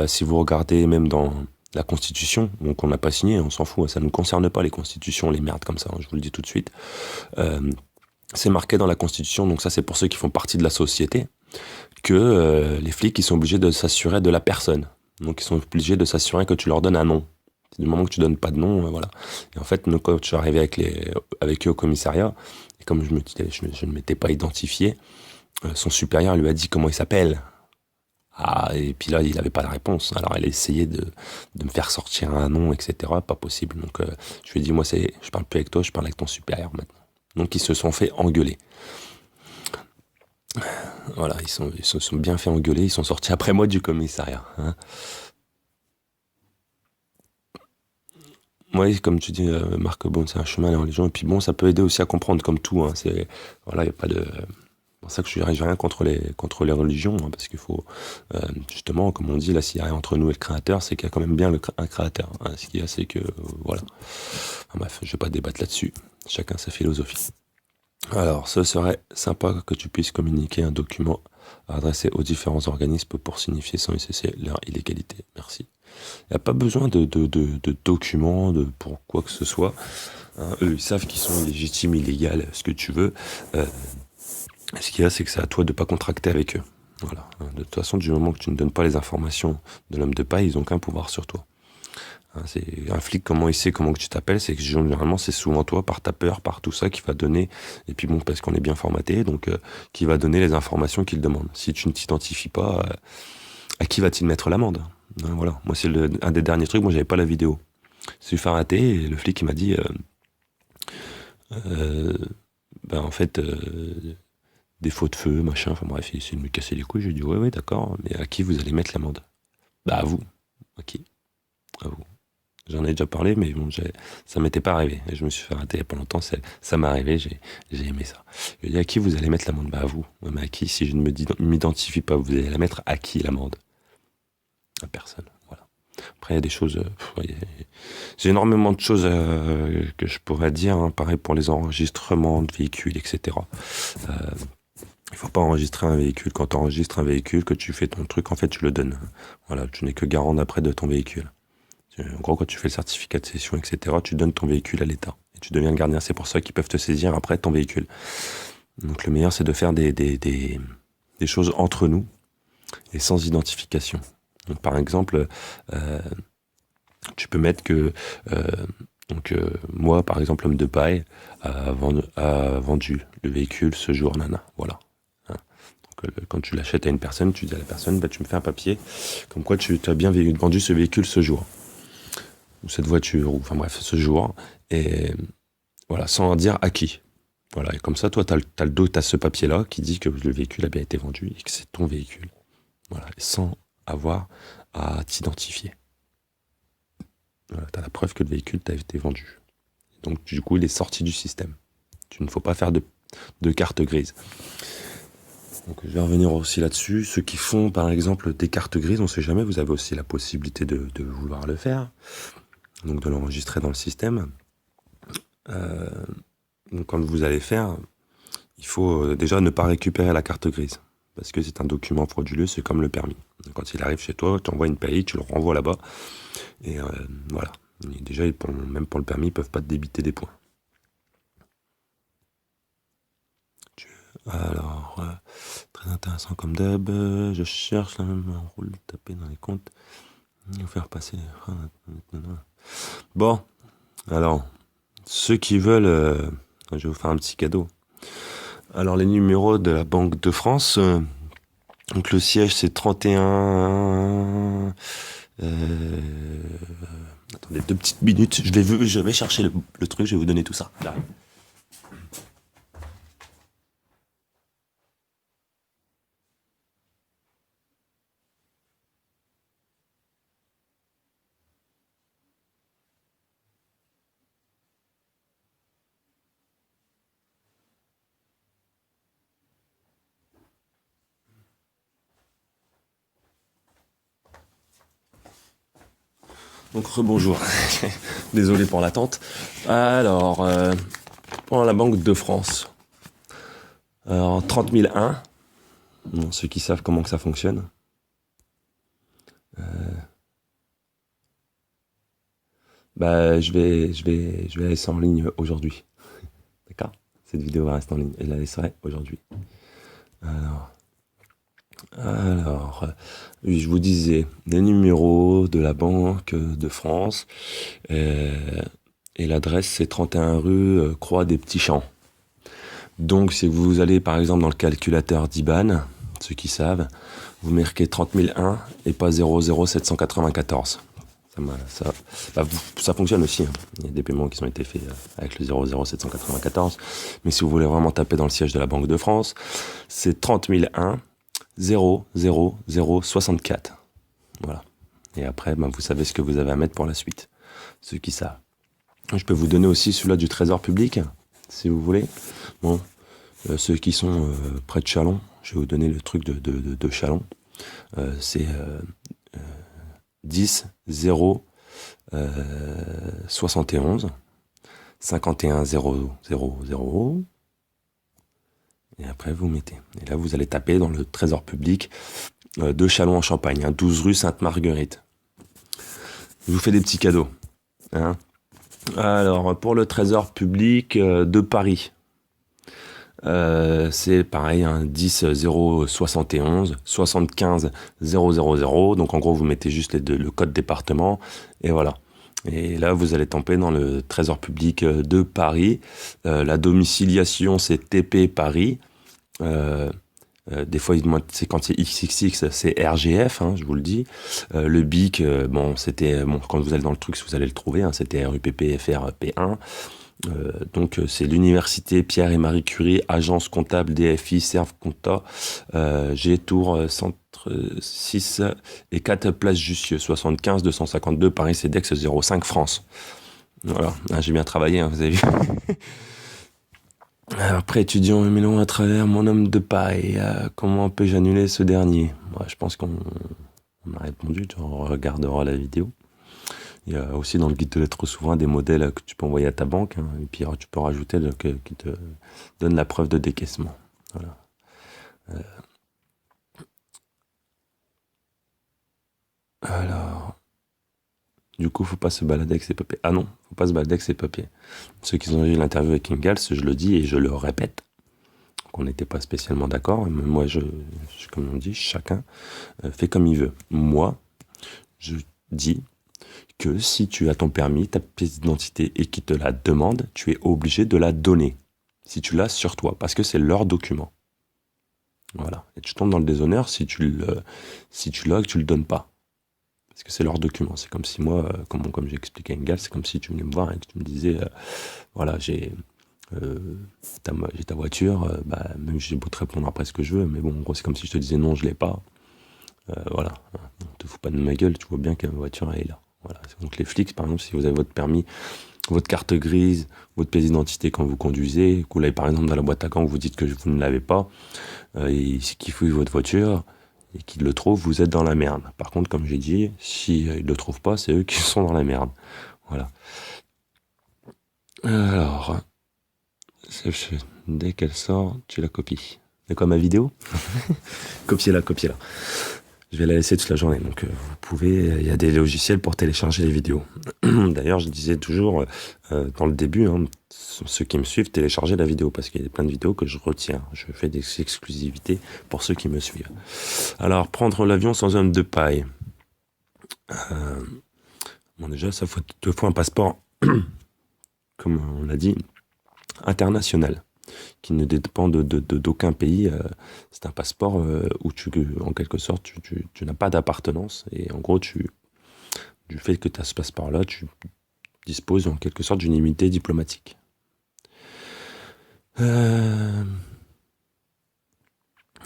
si vous regardez même dans la Constitution, donc on n'a pas signé, on s'en fout, ça ne nous concerne pas les constitutions, les merdes comme ça, hein, je vous le dis tout de suite. Euh, c'est marqué dans la Constitution, donc ça c'est pour ceux qui font partie de la société, que les flics ils sont obligés de s'assurer de la personne. Donc ils sont obligés de s'assurer que tu leur donnes un nom. Du moment que tu donnes pas de nom, voilà. Et en fait, nous, quand je suis arrivé avec eux au commissariat, et comme je ne m'étais pas identifié, son supérieur lui a dit comment il s'appelle. Ah, et puis là, il n'avait pas la réponse. Alors, elle a essayé de me faire sortir un nom, etc. Pas possible. Donc, je lui ai dit, moi, je parle plus avec toi, je parle avec ton supérieur maintenant. Donc, ils se sont fait engueuler. Voilà, ils se sont bien fait engueuler. Ils sont sortis après moi du commissariat. Hein. Oui, comme tu dis, Marc, bon, c'est un chemin à la religion. Et puis bon, ça peut aider aussi à comprendre, comme tout. Hein, voilà, il n'y a pas de. C'est pour ça que je n'ai rien contre les religions, hein, parce qu'il faut, justement, comme on dit, là, s'il y a rien entre nous et le Créateur, c'est qu'il y a quand même bien un Créateur. Hein. Ce qu'il y a, c'est que, voilà. Enfin, bref, je ne vais pas débattre là-dessus. Chacun sa philosophie. Alors, ce serait sympa que tu puisses communiquer un document adressé aux différents organismes pour signifier sans cesser leur illégalité. Merci. Il n'y a pas besoin de documents pour quoi que ce soit. Hein. Eux, ils savent qu'ils sont légitimes, illégaux, ce que tu veux. Euh, Ce qu'il y a, c'est que c'est à toi de ne pas contracter avec eux. Voilà. De toute façon, du moment que tu ne donnes pas les informations de l'homme de paille, ils n'ont qu'un pouvoir sur toi. Hein, c'est un flic, comment il sait comment que tu t'appelles, c'est que généralement c'est souvent toi, par ta peur, par tout ça, qui va donner, et puis bon, parce qu'on est bien formaté, donc qui va donner les informations qu'il demande. Si tu ne t'identifies pas, à qui va-t-il mettre l'amende? Hein, voilà, moi c'est un des derniers trucs, moi j'avais pas la vidéo. Je suis arrêter et le flic il m'a dit, euh, ben en fait, des feux de feu, machin, enfin bref, il essaie de me casser les couilles, je lui ai dit ouais d'accord, mais à qui vous allez mettre l'amende? Bah à vous. À qui? À vous. J'en ai déjà parlé, mais bon, ça m'était pas arrivé. Et je me suis fait arrêter il y a pas longtemps, ça m'est arrivé, j'ai aimé ça. Je lui ai dit à qui vous allez mettre l'amende? Bah à vous. Ouais, mais à qui? Si je ne m'identifie pas, vous allez la mettre à qui l'amende? À personne. Voilà. Après, il y a des choses. J'ai énormément de choses que je pourrais dire, hein, pareil pour les enregistrements de véhicules, etc. Euh, il faut pas enregistrer un véhicule. Quand tu enregistres un véhicule, que tu fais ton truc, en fait, tu le donnes. Voilà, tu n'es que garant d'après de ton véhicule. En gros, quand tu fais le certificat de cession, etc., tu donnes ton véhicule à l'État. Et tu deviens le gardien. C'est pour ça qu'ils peuvent te saisir après ton véhicule. Donc le meilleur, c'est de faire des choses entre nous et sans identification. Donc, par exemple, euh, tu peux mettre que moi, par exemple, homme de paille, a vendu le véhicule ce jour, nana. Voilà. Hein. Donc, quand tu l'achètes à une personne, tu dis à la personne, bah, tu me fais un papier, comme quoi tu as bien vendu ce véhicule ce jour. Ou cette voiture, ou enfin bref, ce jour. Et voilà, sans dire à qui. Voilà, et comme ça, toi, t'as ce papier-là qui dit que le véhicule a bien été vendu et que c'est ton véhicule. Voilà, et sans avoir à t'identifier. Voilà, t'as la preuve que le véhicule t'a été vendu. Donc, du coup, il est sorti du système. Tu ne faut pas faire de carte grise. Donc, je vais revenir aussi là-dessus. Ceux qui font, par exemple, des cartes grises, on ne sait jamais, vous avez aussi la possibilité de vouloir le faire. Donc, de l'enregistrer dans le système. Donc, quand vous allez faire, il faut déjà ne pas récupérer la carte grise. Parce que c'est un document frauduleux, c'est comme le permis. Quand il arrive chez toi, tu envoies une paye, tu le renvoies là-bas. Et voilà. Et déjà, même pour le permis, ils ne peuvent pas te débiter des points. Alors, très intéressant comme d'hab. Je cherche la même rôle de taper dans les comptes. Faire passer les freins. Bon, alors, ceux qui veulent, je vais vous faire un petit cadeau. Alors, les numéros de la Banque de France, donc le siège c'est 31. Attendez 2 petites minutes, je vais chercher le truc, je vais vous donner tout ça. Là. Donc rebonjour, désolé pour l'attente. Alors, pour la Banque de France, alors 30 001, bon, ceux qui savent comment que ça fonctionne. Je vais laisser en ligne aujourd'hui. D'accord? Cette vidéo va rester en ligne. Je la laisserai aujourd'hui. Alors, oui, je vous disais, les numéros de la Banque de France, et l'adresse c'est 31 rue Croix des Petits Champs. Donc, si vous allez par exemple dans le calculateur d'IBAN, ceux qui savent, vous marquez 30 001 et pas 00794. Ça fonctionne aussi. Hein. Il y a des paiements qui ont été faits avec le 00794. Mais si vous voulez vraiment taper dans le siège de la Banque de France, c'est 30 001 00064. Voilà. Et après, vous savez ce que vous avez à mettre pour la suite. Ceux qui savent. Je peux vous donner aussi celui-là du Trésor public, si vous voulez. Bon, ceux qui sont près de Châlons, je vais vous donner le truc de Châlons. C'est 10 0 71 51 0 0 0. Et après, vous mettez. Et là, vous allez taper dans le Trésor public de Châlons en Champagne, 12 rue Sainte-Marguerite. Je vous fais des petits cadeaux. Hein. Alors, pour le Trésor public de Paris, c'est pareil, 10 0 71 75 0 0 0. Donc, en gros, vous mettez juste le code département. Et voilà. Et là, vous allez taper dans le Trésor public de Paris. La domiciliation, c'est TP Paris. Des fois, c'est quand c'est XXX, c'est RGF, hein, je vous le dis. Le BIC, c'était quand vous allez dans le truc, vous allez le trouver, hein, c'était RUPP FRP1. Donc, c'est l'université Pierre et Marie Curie, agence comptable DFI, Serve Compta, G Tour, centre 6 et 4 place Jussieu, 75 252 Paris CEDEX 05 France. Voilà, j'ai bien travaillé, hein, vous avez vu. Après, étudiant Mélon à travers mon homme de paille, comment peux-je annuler ce dernier? Je pense qu'on a répondu, tu regarderas la vidéo. Il y a aussi dans le guide de lettres souverain des modèles que tu peux envoyer à ta banque, hein, et puis tu peux rajouter qui te donne la preuve de décaissement. Voilà. Alors, du coup, faut pas se balader avec ses papiers. Ah non, faut pas se balader avec ses papiers. Ceux qui ont eu l'interview avec Ingalls, je le dis et je le répète, qu'on n'était pas spécialement d'accord. Mais moi, comme on dit, chacun fait comme il veut. Moi, je dis que si tu as ton permis, ta pièce d'identité et qu'ils te la demandent, tu es obligé de la donner. Si tu l'as sur toi, parce que c'est leur document. Voilà. Et tu tombes dans le déshonneur si tu l'as et que tu le donnes pas. Parce que c'est leur document. C'est comme si moi, comme j'ai expliqué à Engels, c'est comme si tu venais me voir et que tu me disais, voilà, j'ai ta voiture, même j'ai beau te répondre après ce que je veux, mais bon, en gros, c'est comme si je te disais non, je l'ai pas. Voilà. Ne te fous pas de ma gueule, tu vois bien que ma voiture, elle est là. Voilà. Donc les flics, par exemple, si vous avez votre permis, votre carte grise, votre pièce d'identité quand vous conduisez, que vous l'avez par exemple dans la boîte à gants, vous dites que vous ne l'avez pas, et qu'ils fouillent votre voiture et qu'ils le trouvent, vous êtes dans la merde. Par contre, comme j'ai dit, s'ils ne le trouvent pas, c'est eux qui sont dans la merde. Voilà. Alors, dès qu'elle sort, tu la copies. C'est quoi ma vidéo? Copiez-la. Je vais la laisser toute la journée. Donc, vous pouvez. Il y a des logiciels pour télécharger les vidéos. D'ailleurs, je disais toujours dans le début, hein, ceux qui me suivent, téléchargez la vidéo parce qu'il y a plein de vidéos que je retiens. Je fais des exclusivités pour ceux qui me suivent. Alors, prendre l'avion sans homme de paille. Déjà, ça faut un passeport comme on l'a dit, international, qui ne dépend d'aucun pays. C'est un passeport où en quelque sorte, tu n'as pas d'appartenance. Et en gros, du fait que tu as ce passeport-là, tu disposes en quelque sorte d'une immunité diplomatique.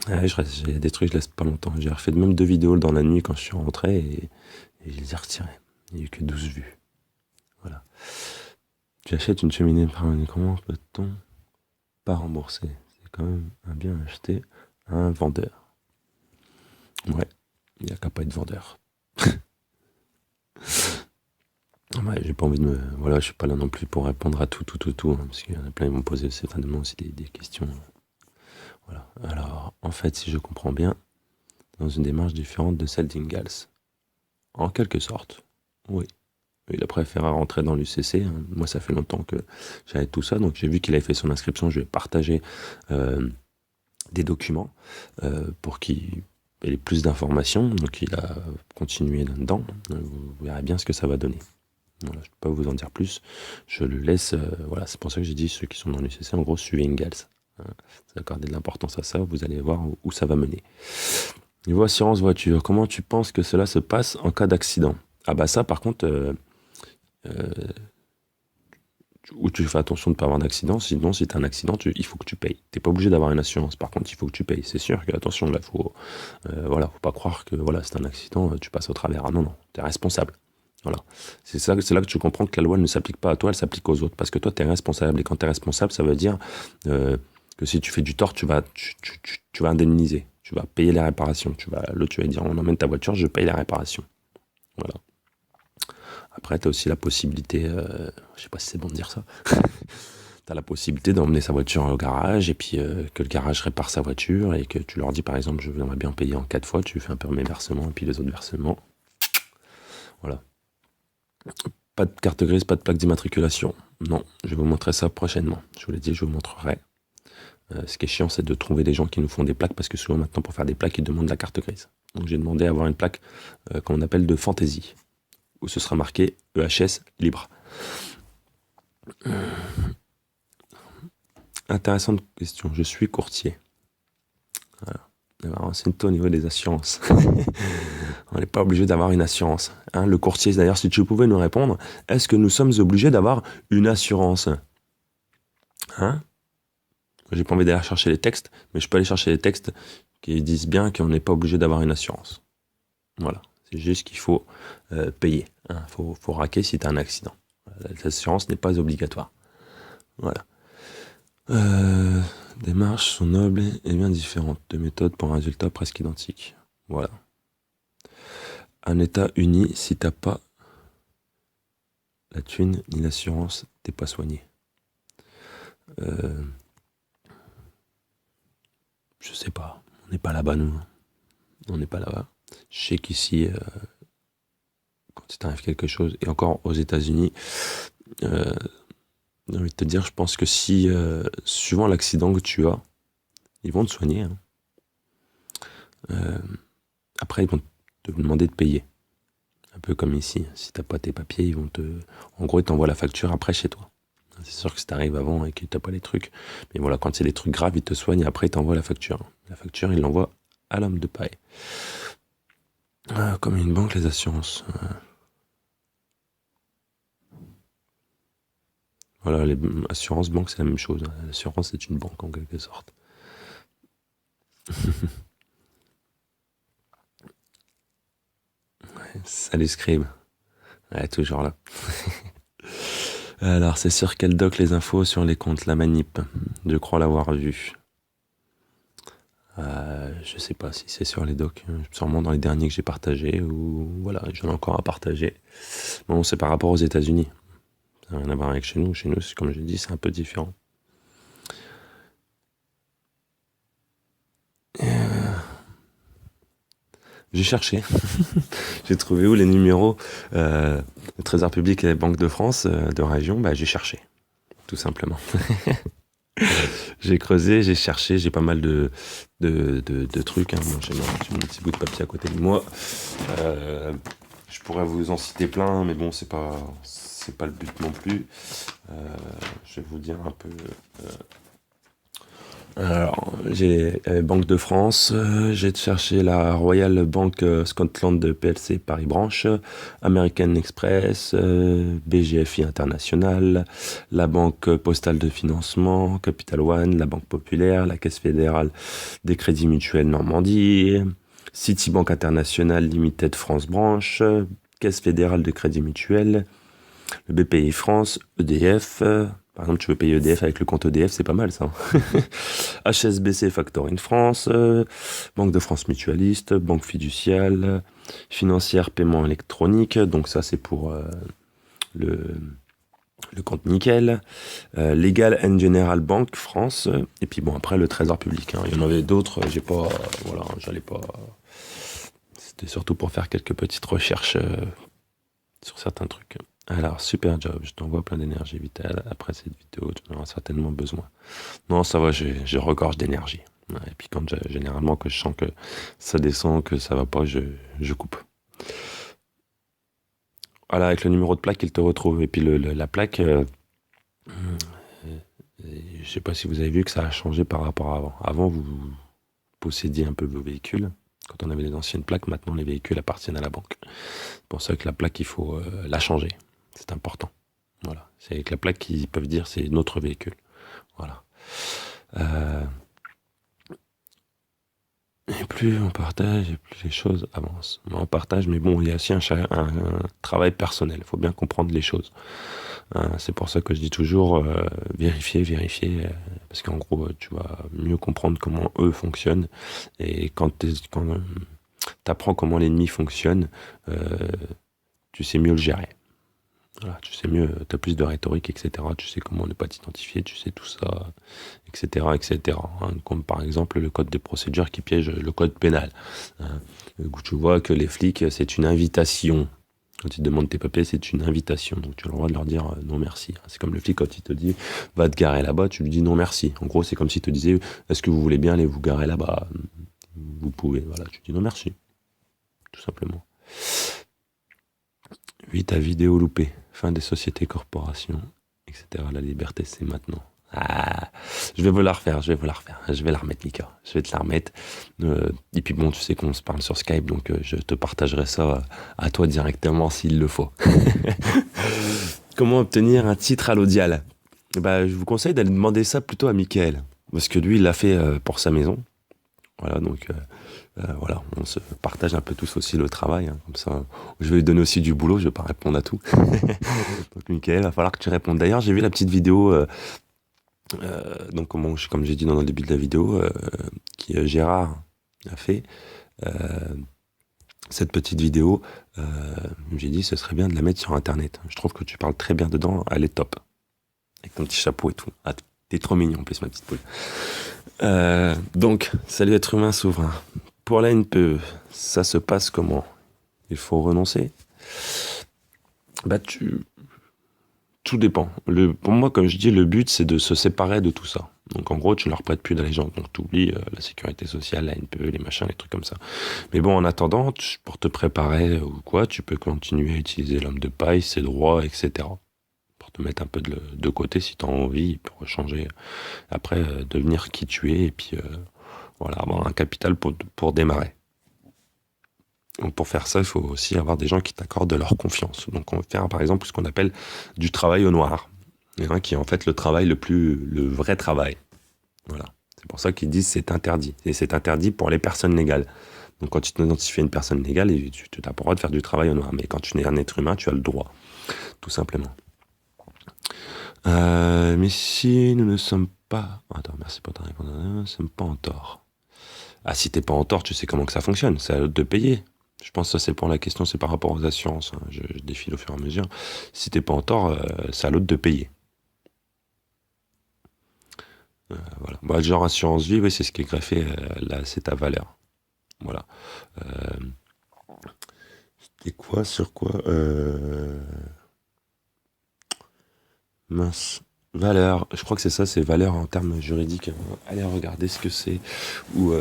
J'ai des trucs, je laisse pas longtemps. J'ai refait même 2 vidéos dans la nuit quand je suis rentré et je les ai retirées. Il n'y a eu que 12 vues. Voilà. Tu achètes une cheminée par une comment peut-on pas rembourser? C'est quand même un bien acheté à un vendeur. Ouais, il n'y a qu'à pas être vendeur. Ouais, j'ai pas envie de me. Voilà, je suis pas là non plus pour répondre à tout, hein, parce qu'il y en a plein qui m'ont posé certainement aussi des questions. Voilà. Alors, en fait, si je comprends bien, dans une démarche différente de celle d'Ingalls. En quelque sorte, oui. Il a préféré rentrer dans l'UCC. Hein. Moi, ça fait longtemps que j'avais tout ça, donc j'ai vu qu'il avait fait son inscription. Je lui ai partagé des documents pour qu'il ait plus d'informations. Donc, il a continué là-dedans. Vous verrez bien ce que ça va donner. Voilà, je ne peux pas vous en dire plus. Je le laisse. Voilà, c'est pour ça que j'ai dit ceux qui sont dans l'UCC, en gros, suivez Ingalls. Hein. Accordez de l'importance à ça. Vous allez voir où ça va mener. Niveau assurance voiture, comment tu penses que cela se passe en cas d'accident? Ah bah ça, par contre. Où tu fais attention de ne pas avoir d'accident, sinon si tu as un accident, il faut que tu payes. Tu n'es pas obligé d'avoir une assurance, par contre il faut que tu payes. C'est sûr que, attention, là, faut pas croire que voilà, c'est un accident, tu passes au travers. Ah non, tu es responsable. Voilà. C'est là que tu comprends que la loi ne s'applique pas à toi, elle s'applique aux autres. Parce que toi, tu es responsable. Et quand tu es responsable, ça veut dire que si tu fais du tort, tu vas indemniser. Tu vas payer les réparations. Tu vas dire, on emmène ta voiture, je paye les réparations. Voilà. Après, tu as aussi la possibilité, je sais pas si c'est bon de dire ça, tu as la possibilité d'emmener sa voiture au garage et puis que le garage répare sa voiture et que tu leur dis par exemple, je voudrais bien payer en 4 fois, tu fais un peu mes versements et puis les autres versements. Voilà. Pas de carte grise, pas de plaque d'immatriculation. Non, je vais vous montrer ça prochainement. Je vous l'ai dit, je vous montrerai. Ce qui est chiant, c'est de trouver des gens qui nous font des plaques parce que souvent maintenant, pour faire des plaques, ils demandent la carte grise. Donc j'ai demandé à avoir une plaque qu'on appelle de fantaisie, où ce sera marqué EHS libre. Intéressante question. Je suis courtier. Voilà. Renseigne-toi au niveau des assurances. On n'est pas obligé d'avoir une assurance. Hein, le courtier, d'ailleurs, si tu pouvais nous répondre, est-ce que nous sommes obligés d'avoir une assurance? Hein? J'ai pas envie d'aller chercher les textes, mais je peux aller chercher les textes qui disent bien qu'on n'est pas obligé d'avoir une assurance. Voilà. C'est juste qu'il faut payer. Hein. Faut raquer si tu as un accident. L'assurance n'est pas obligatoire. Voilà. Démarches sont nobles et bien différentes. Deux méthodes pour un résultat presque identique. Voilà. Un état uni, si t'as pas la thune ni l'assurance, t'es pas soigné. Je sais pas. On n'est pas là-bas, nous. On n'est pas là-bas. Je sais qu'ici, quand il t'arrive quelque chose, et encore aux États-Unis, j'ai envie de te dire, je pense que si, suivant l'accident que tu as, ils vont te soigner. Hein. Après, ils vont te demander de payer. Un peu comme ici. Si t'as pas tes papiers, ils vont en gros, ils t'envoient la facture après chez toi. C'est sûr que si t'arrives avant et que t'as pas les trucs. Mais voilà, quand c'est des trucs graves, ils te soignent et après, ils t'envoient la facture. La facture, ils l'envoient à l'homme de paille. Comme une banque, les assurances. Voilà, les assurances banques, c'est la même chose. L'assurance, c'est une banque en quelque sorte. Salut Scribe. Ouais, toujours là. Alors, c'est sur quel doc les infos sur les comptes, la manip? Je crois l'avoir vu. Je sais pas si c'est sur les docs, sûrement dans les derniers que j'ai partagés, ou voilà, j'en ai encore à partager. Bon, c'est par rapport aux États-Unis. Ça n'a rien à voir avec chez nous. Chez nous, comme je l'ai dit, c'est un peu différent. J'ai cherché. J'ai trouvé où les numéros le Trésor public et les banques de France de région. J'ai cherché, tout simplement. J'ai creusé, j'ai cherché, j'ai pas mal de trucs. Hein. Moi, j'ai mon petit bout de papier à côté de moi. Je pourrais vous en citer plein, mais bon, c'est pas c'est pas le but non plus. Je vais vous dire un peu. Alors, j'ai Banque de France, j'ai cherché la Royal Bank Scotland de PLC Paris Branch, American Express, BGFI International, la Banque Postale de Financement, Capital One, la Banque Populaire, la Caisse Fédérale des Crédits Mutuels Normandie, Citibank International Limited France Branch, Caisse Fédérale de Crédit Mutuel, le BPI France, EDF. Par exemple, tu veux payer EDF avec le compte EDF, c'est pas mal ça. HSBC Factoring France, Banque de France Mutualiste, Banque Fiduciale, Financière Paiement Électronique, donc ça c'est pour le, le compte nickel, Legal and General Bank France, et puis bon après le Trésor public. Il y en avait d'autres, j'ai pas, voilà, j'allais pas. C'était surtout pour faire quelques petites recherches sur certains trucs. Alors, super job, je t'envoie plein d'énergie vitale. Après cette vidéo, tu en auras certainement besoin. Non, ça va, je regorge d'énergie. Ouais, et puis généralement, que je sens que ça descend, que ça va pas, je coupe. Voilà, avec le numéro de plaque, il te retrouve. Et puis la plaque, je sais pas si vous avez vu que ça a changé par rapport à avant. Avant, vous possédiez un peu vos véhicules. Quand on avait les anciennes plaques, maintenant les véhicules appartiennent à la banque. C'est pour ça que la plaque, il faut la changer. C'est important. Voilà. C'est avec la plaque qu'ils peuvent dire c'est notre véhicule. Voilà. Et plus on partage, et plus les choses avancent. On partage, mais bon, il y a aussi un travail personnel. Il faut bien comprendre les choses. C'est pour ça que je dis toujours vérifier, parce qu'en gros, tu vas mieux comprendre comment eux fonctionnent. Et quand tu apprends comment l'ennemi fonctionne, tu sais mieux le gérer. Voilà, tu sais mieux, tu as plus de rhétorique, etc. Tu sais comment ne pas t'identifier, tu sais tout ça, etc. Comme par exemple le code des procédures qui piège le code pénal. Où tu vois que les flics, c'est une invitation. Quand ils te demandent tes papiers, c'est une invitation. Donc tu as le droit de leur dire non merci. C'est comme le flic quand il te dit va te garer là-bas, tu lui dis non merci. En gros, c'est comme s'il te disait est-ce que vous voulez bien aller vous garer là-bas? Vous pouvez. Voilà, tu dis non merci. Tout simplement. 8 à vidéo loupée. Fin des sociétés, corporations, etc. La liberté, c'est maintenant. Je vais vous la refaire. Je vais la remettre, Nika. Je vais te la remettre. Et puis bon, tu sais qu'on se parle sur Skype, donc je te partagerai ça à toi directement s'il le faut. Comment obtenir un titre à l'Audial? Je vous conseille d'aller demander ça plutôt à Mickaël. Parce que lui, il l'a fait pour sa maison. Voilà, donc voilà, on se partage un peu tous aussi le travail. Comme ça, je vais lui donner aussi du boulot, je vais pas répondre à tout. Donc Mickaël, il va falloir que tu répondes. D'ailleurs, j'ai vu la petite vidéo, donc comme j'ai dit dans le début de la vidéo, qui Gérard a fait. Cette petite vidéo, j'ai dit ce serait bien de la mettre sur Internet. Je trouve que tu parles très bien dedans, elle est top. Avec ton petit chapeau et tout. T'es trop mignon en plus, ma petite poule. Donc, salut être humain souverain. Pour la NPE, ça se passe comment? Il faut renoncer? Tout dépend. Pour moi, comme je dis, le but, c'est de se séparer de tout ça. Donc, en gros, tu leur prêtes plus d'allégeance. Donc, tu oublies la sécurité sociale, la NPE, les machins, les trucs comme ça. Mais bon, en attendant, pour te préparer ou quoi, tu peux continuer à utiliser l'homme de paille, ses droits, etc. Pour te mettre un peu de côté si tu as envie, pour changer. Après, devenir qui tu es et puis, voilà, avoir un capital pour démarrer. Donc pour faire ça, il faut aussi avoir des gens qui t'accordent de leur confiance. Donc on va faire par exemple ce qu'on appelle du travail au noir. Qui est en fait le vrai travail. Voilà. C'est pour ça qu'ils disent c'est interdit. Et c'est interdit pour les personnes légales. Donc quand tu t'identifies à une personne légale, tu n'as pas le droit de faire du travail au noir. Mais quand tu es un être humain, tu as le droit. Tout simplement. Mais si nous ne sommes pas... Attends, merci pour ta réponse. Nous ne sommes pas en tort. Ah, si t'es pas en tort, tu sais comment que ça fonctionne. C'est à l'autre de payer. Je pense que ça, c'est pour la question, c'est par rapport aux assurances. Je défile au fur et à mesure. Si t'es pas en tort, c'est à l'autre de payer. Voilà. Genre assurance vie, oui, c'est ce qui est greffé. Là, c'est ta valeur. Voilà. C'était quoi, sur quoi Mince. Valeur. Je crois que c'est ça, c'est valeur en termes juridiques. Allez regarder ce que c'est. Ou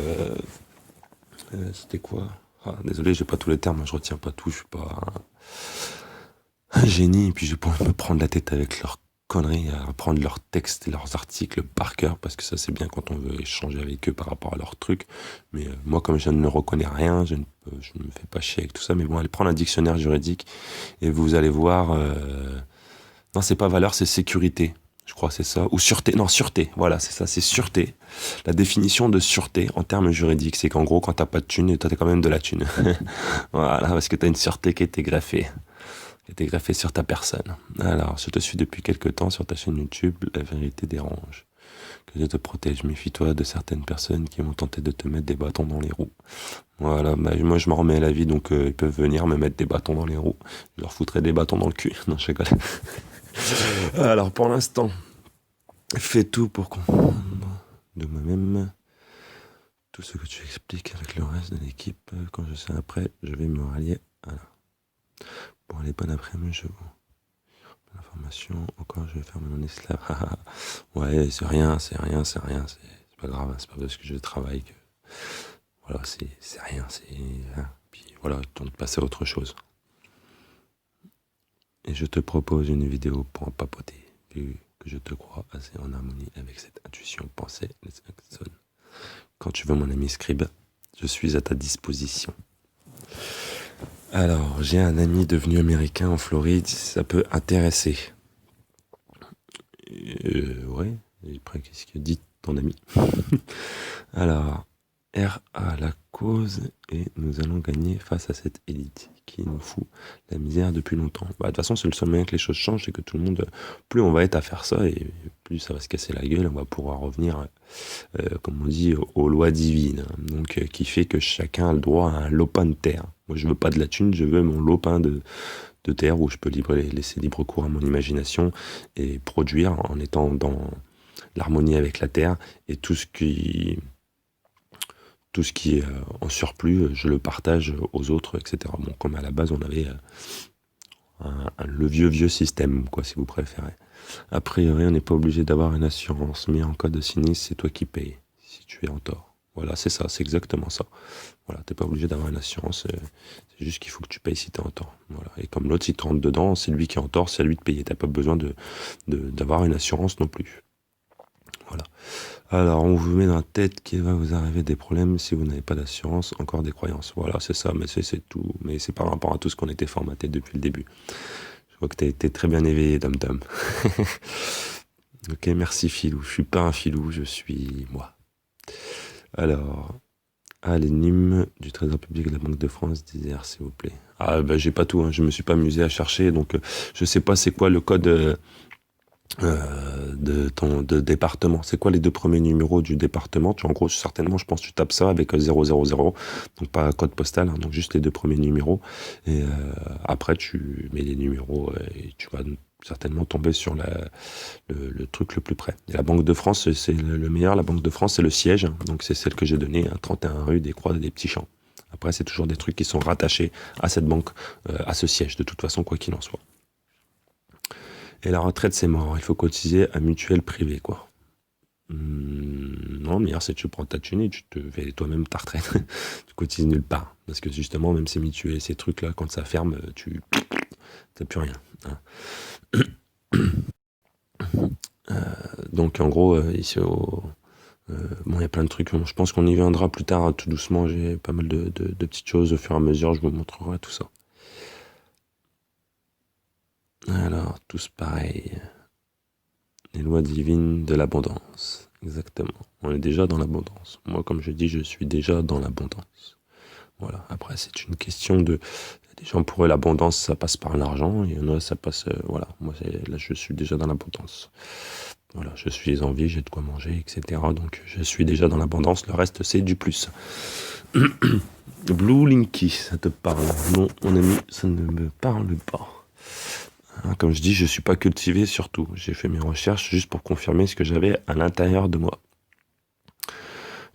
c'était quoi? Désolé, j'ai pas tous les termes, je retiens pas tout, je suis pas. un génie, et puis je pourrais me prendre la tête avec leurs conneries, à apprendre leurs textes et leurs articles par cœur, parce que ça c'est bien quand on veut échanger avec eux par rapport à leurs trucs. Mais moi, comme je ne reconnais rien, je ne me fais pas chier avec tout ça. Mais bon, allez prendre un dictionnaire juridique et vous allez voir. Non, c'est pas valeur, c'est sécurité. Je crois que c'est ça. Ou sûreté. Non, sûreté. Voilà, c'est ça, c'est sûreté. La définition de sûreté en termes juridiques, c'est qu'en gros, quand t'as pas de thune, t'as quand même de la thune. Voilà, parce que t'as une sûreté qui a été greffée. Qui a été greffée sur ta personne. Alors, je te suis depuis quelques temps sur ta chaîne YouTube, La vérité dérange. Que Dieu te protège. Méfie-toi de certaines personnes qui vont tenter de te mettre des bâtons dans les roues. Voilà, bah, moi je m'en remets à la vie, donc ils peuvent venir me mettre des bâtons dans les roues. Je leur foutrais des bâtons dans le cul. Non, je rigole. Alors pour l'instant, fais tout pour comprendre de moi-même tout ce que tu expliques avec le reste de l'équipe. Quand je sais après, je vais me rallier. Voilà. Bon, allez, bon après-midi, je vous. L'information, encore, je vais faire mon esclave. Ouais, c'est rien, c'est pas grave, c'est pas parce que je travaille que. Voilà, c'est rien, c'est. Hein. Puis voilà, temps de passer à autre chose. Et je te propose une vidéo pour en papoter, vu que je te crois assez en harmonie avec cette intuition pensée, les 5 zones. Quand tu veux, mon ami Scribe, je suis à ta disposition. Alors, j'ai un ami devenu américain en Floride, ça peut intéresser. Ouais, et après, qu'est-ce que dit ton ami? Alors, RA la cause et nous allons gagner face à cette élite qui nous fout la misère depuis longtemps. Bah, de toute façon, c'est le seul moyen que les choses changent, c'est que tout le monde, plus on va être à faire ça et plus ça va se casser la gueule, on va pouvoir revenir, comme on dit, aux lois divines. Donc, qui fait que chacun a le droit à un lopin de terre. Moi, je veux pas de la thune, je veux mon lopin de terre où je peux laisser libre cours à mon imagination et produire en étant dans l'harmonie avec la terre et tout ce qui est en surplus, je le partage aux autres, etc. Bon, comme à la base, on avait le vieux système, quoi, si vous préférez. A priori, on n'est pas obligé d'avoir une assurance, mais en cas de sinistre, c'est toi qui payes, si tu es en tort. Voilà, c'est ça, c'est exactement ça. Voilà, t'es pas obligé d'avoir une assurance, c'est juste qu'il faut que tu payes si t'es en tort. Voilà. Et comme l'autre, si tu rentres dedans, c'est lui qui est en tort, c'est à lui de payer. T'as pas besoin d'avoir une assurance non plus. Voilà. Alors, on vous met dans la tête qu'il va vous arriver des problèmes si vous n'avez pas d'assurance, encore des croyances. Voilà, c'est ça, mais c'est tout. Mais c'est par rapport à tout ce qu'on était formaté depuis le début. Je vois que tu as été très bien éveillé, Dom Dom. Ok, merci Filou. Je suis pas un Filou, je suis moi. Alors, l'énigme du Trésor public de la Banque de France d'Isère, s'il vous plaît. Ah, bah, j'ai pas tout, hein. Je me suis pas amusé à chercher, donc je sais pas c'est quoi le code de département. C'est quoi les 2 premiers numéros du département? En gros, certainement, je pense que tu tapes ça avec 000, donc pas code postal, hein, donc juste les 2 premiers numéros. Et après, tu mets les numéros et tu vas certainement tomber sur le truc le plus près. Et la Banque de France, c'est le meilleur. La Banque de France, c'est le siège, hein, donc c'est celle que j'ai donnée, hein, 31 rue des Croix des Petits Champs. Après, c'est toujours des trucs qui sont rattachés à cette banque, à ce siège, de toute façon, quoi qu'il en soit. Et la retraite, c'est mort. Il faut cotiser à mutuelle privée, quoi. Non, mais c'est que tu prends ta thune et tu te fais toi-même ta retraite. Tu cotises nulle part. Parce que justement, même ces mutuelles, ces trucs-là, quand ça ferme, tu n'as plus rien. Hein. Donc, en gros, ici, bon, il y a plein de trucs. Je pense qu'on y viendra plus tard, hein, tout doucement. J'ai pas mal de petites choses au fur et à mesure. Je vous montrerai tout ça. Alors, tous pareils. Les lois divines de l'abondance. Exactement. On est déjà dans l'abondance. Moi, comme je dis, je suis déjà dans l'abondance. Voilà. Après, c'est une question de... Des gens, pour eux, l'abondance, ça passe par l'argent. Il y en a, ça passe... voilà. Moi, là, je suis déjà dans l'abondance. Voilà. Je suis en vie, j'ai de quoi manger, etc. Donc, je suis déjà dans l'abondance. Le reste, c'est du plus. Blue Linky, ça te parle? Non, mon ami, ça ne me parle pas. Comme je dis, je ne suis pas cultivé surtout. J'ai fait mes recherches juste pour confirmer ce que j'avais à l'intérieur de moi.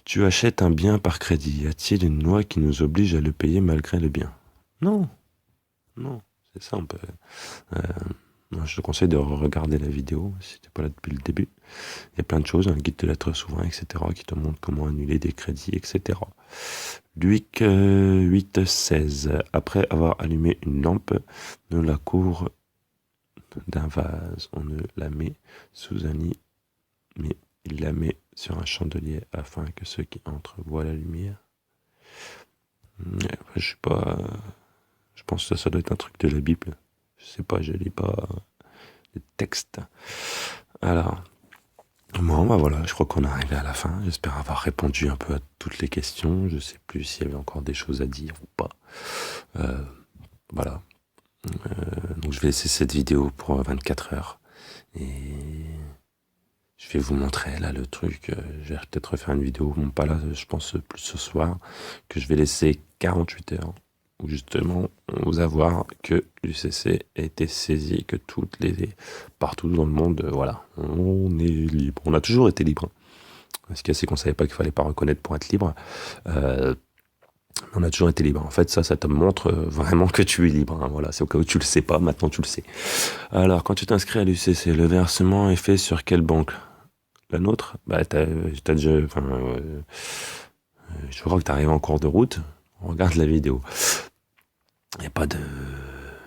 Tu achètes un bien par crédit. Y a-t-il une loi qui nous oblige à le payer malgré le bien? Non. Non, c'est simple. Je te conseille de regarder la vidéo si tu n'es pas là depuis le début. Il y a plein de choses, un guide de l'être souverain, etc., qui te montre comment annuler des crédits, etc. Luc 8,16. Après avoir allumé une lampe, ne la couvre d'un vase, on ne la met sous un lit, mais il la met sur un chandelier afin que ceux qui entrent voient la lumière. Je sais pas, je pense que ça doit être un truc de la Bible. Je sais pas, je lis pas les textes. Alors, bon, bah voilà, je crois qu'on est arrivé à la fin. J'espère avoir répondu un peu à toutes les questions. Je sais plus s'il y avait encore des choses à dire ou pas. Voilà. Donc je vais laisser cette vidéo pour 24 heures. Et je vais vous montrer là le truc. Je vais peut-être refaire une vidéo, bon pas là, je pense plus ce soir, que je vais laisser 48 heures. Où justement, on va voir que l'UCC a été saisi, que partout dans le monde, voilà, on est libre. On a toujours été libre. Ce qui est, c'est qu'on savait pas qu'il fallait pas reconnaître pour être libre. On a toujours été libre. En fait, ça te montre vraiment que tu es libre. Hein. Voilà, c'est au cas où tu le sais pas, maintenant tu le sais. Alors, quand tu t'inscris à l'UCC, le versement est fait sur quelle banque? La nôtre? Bah, t'as déjà, je crois que t'arrives en cours de route. Regarde la vidéo. Il n'y a pas de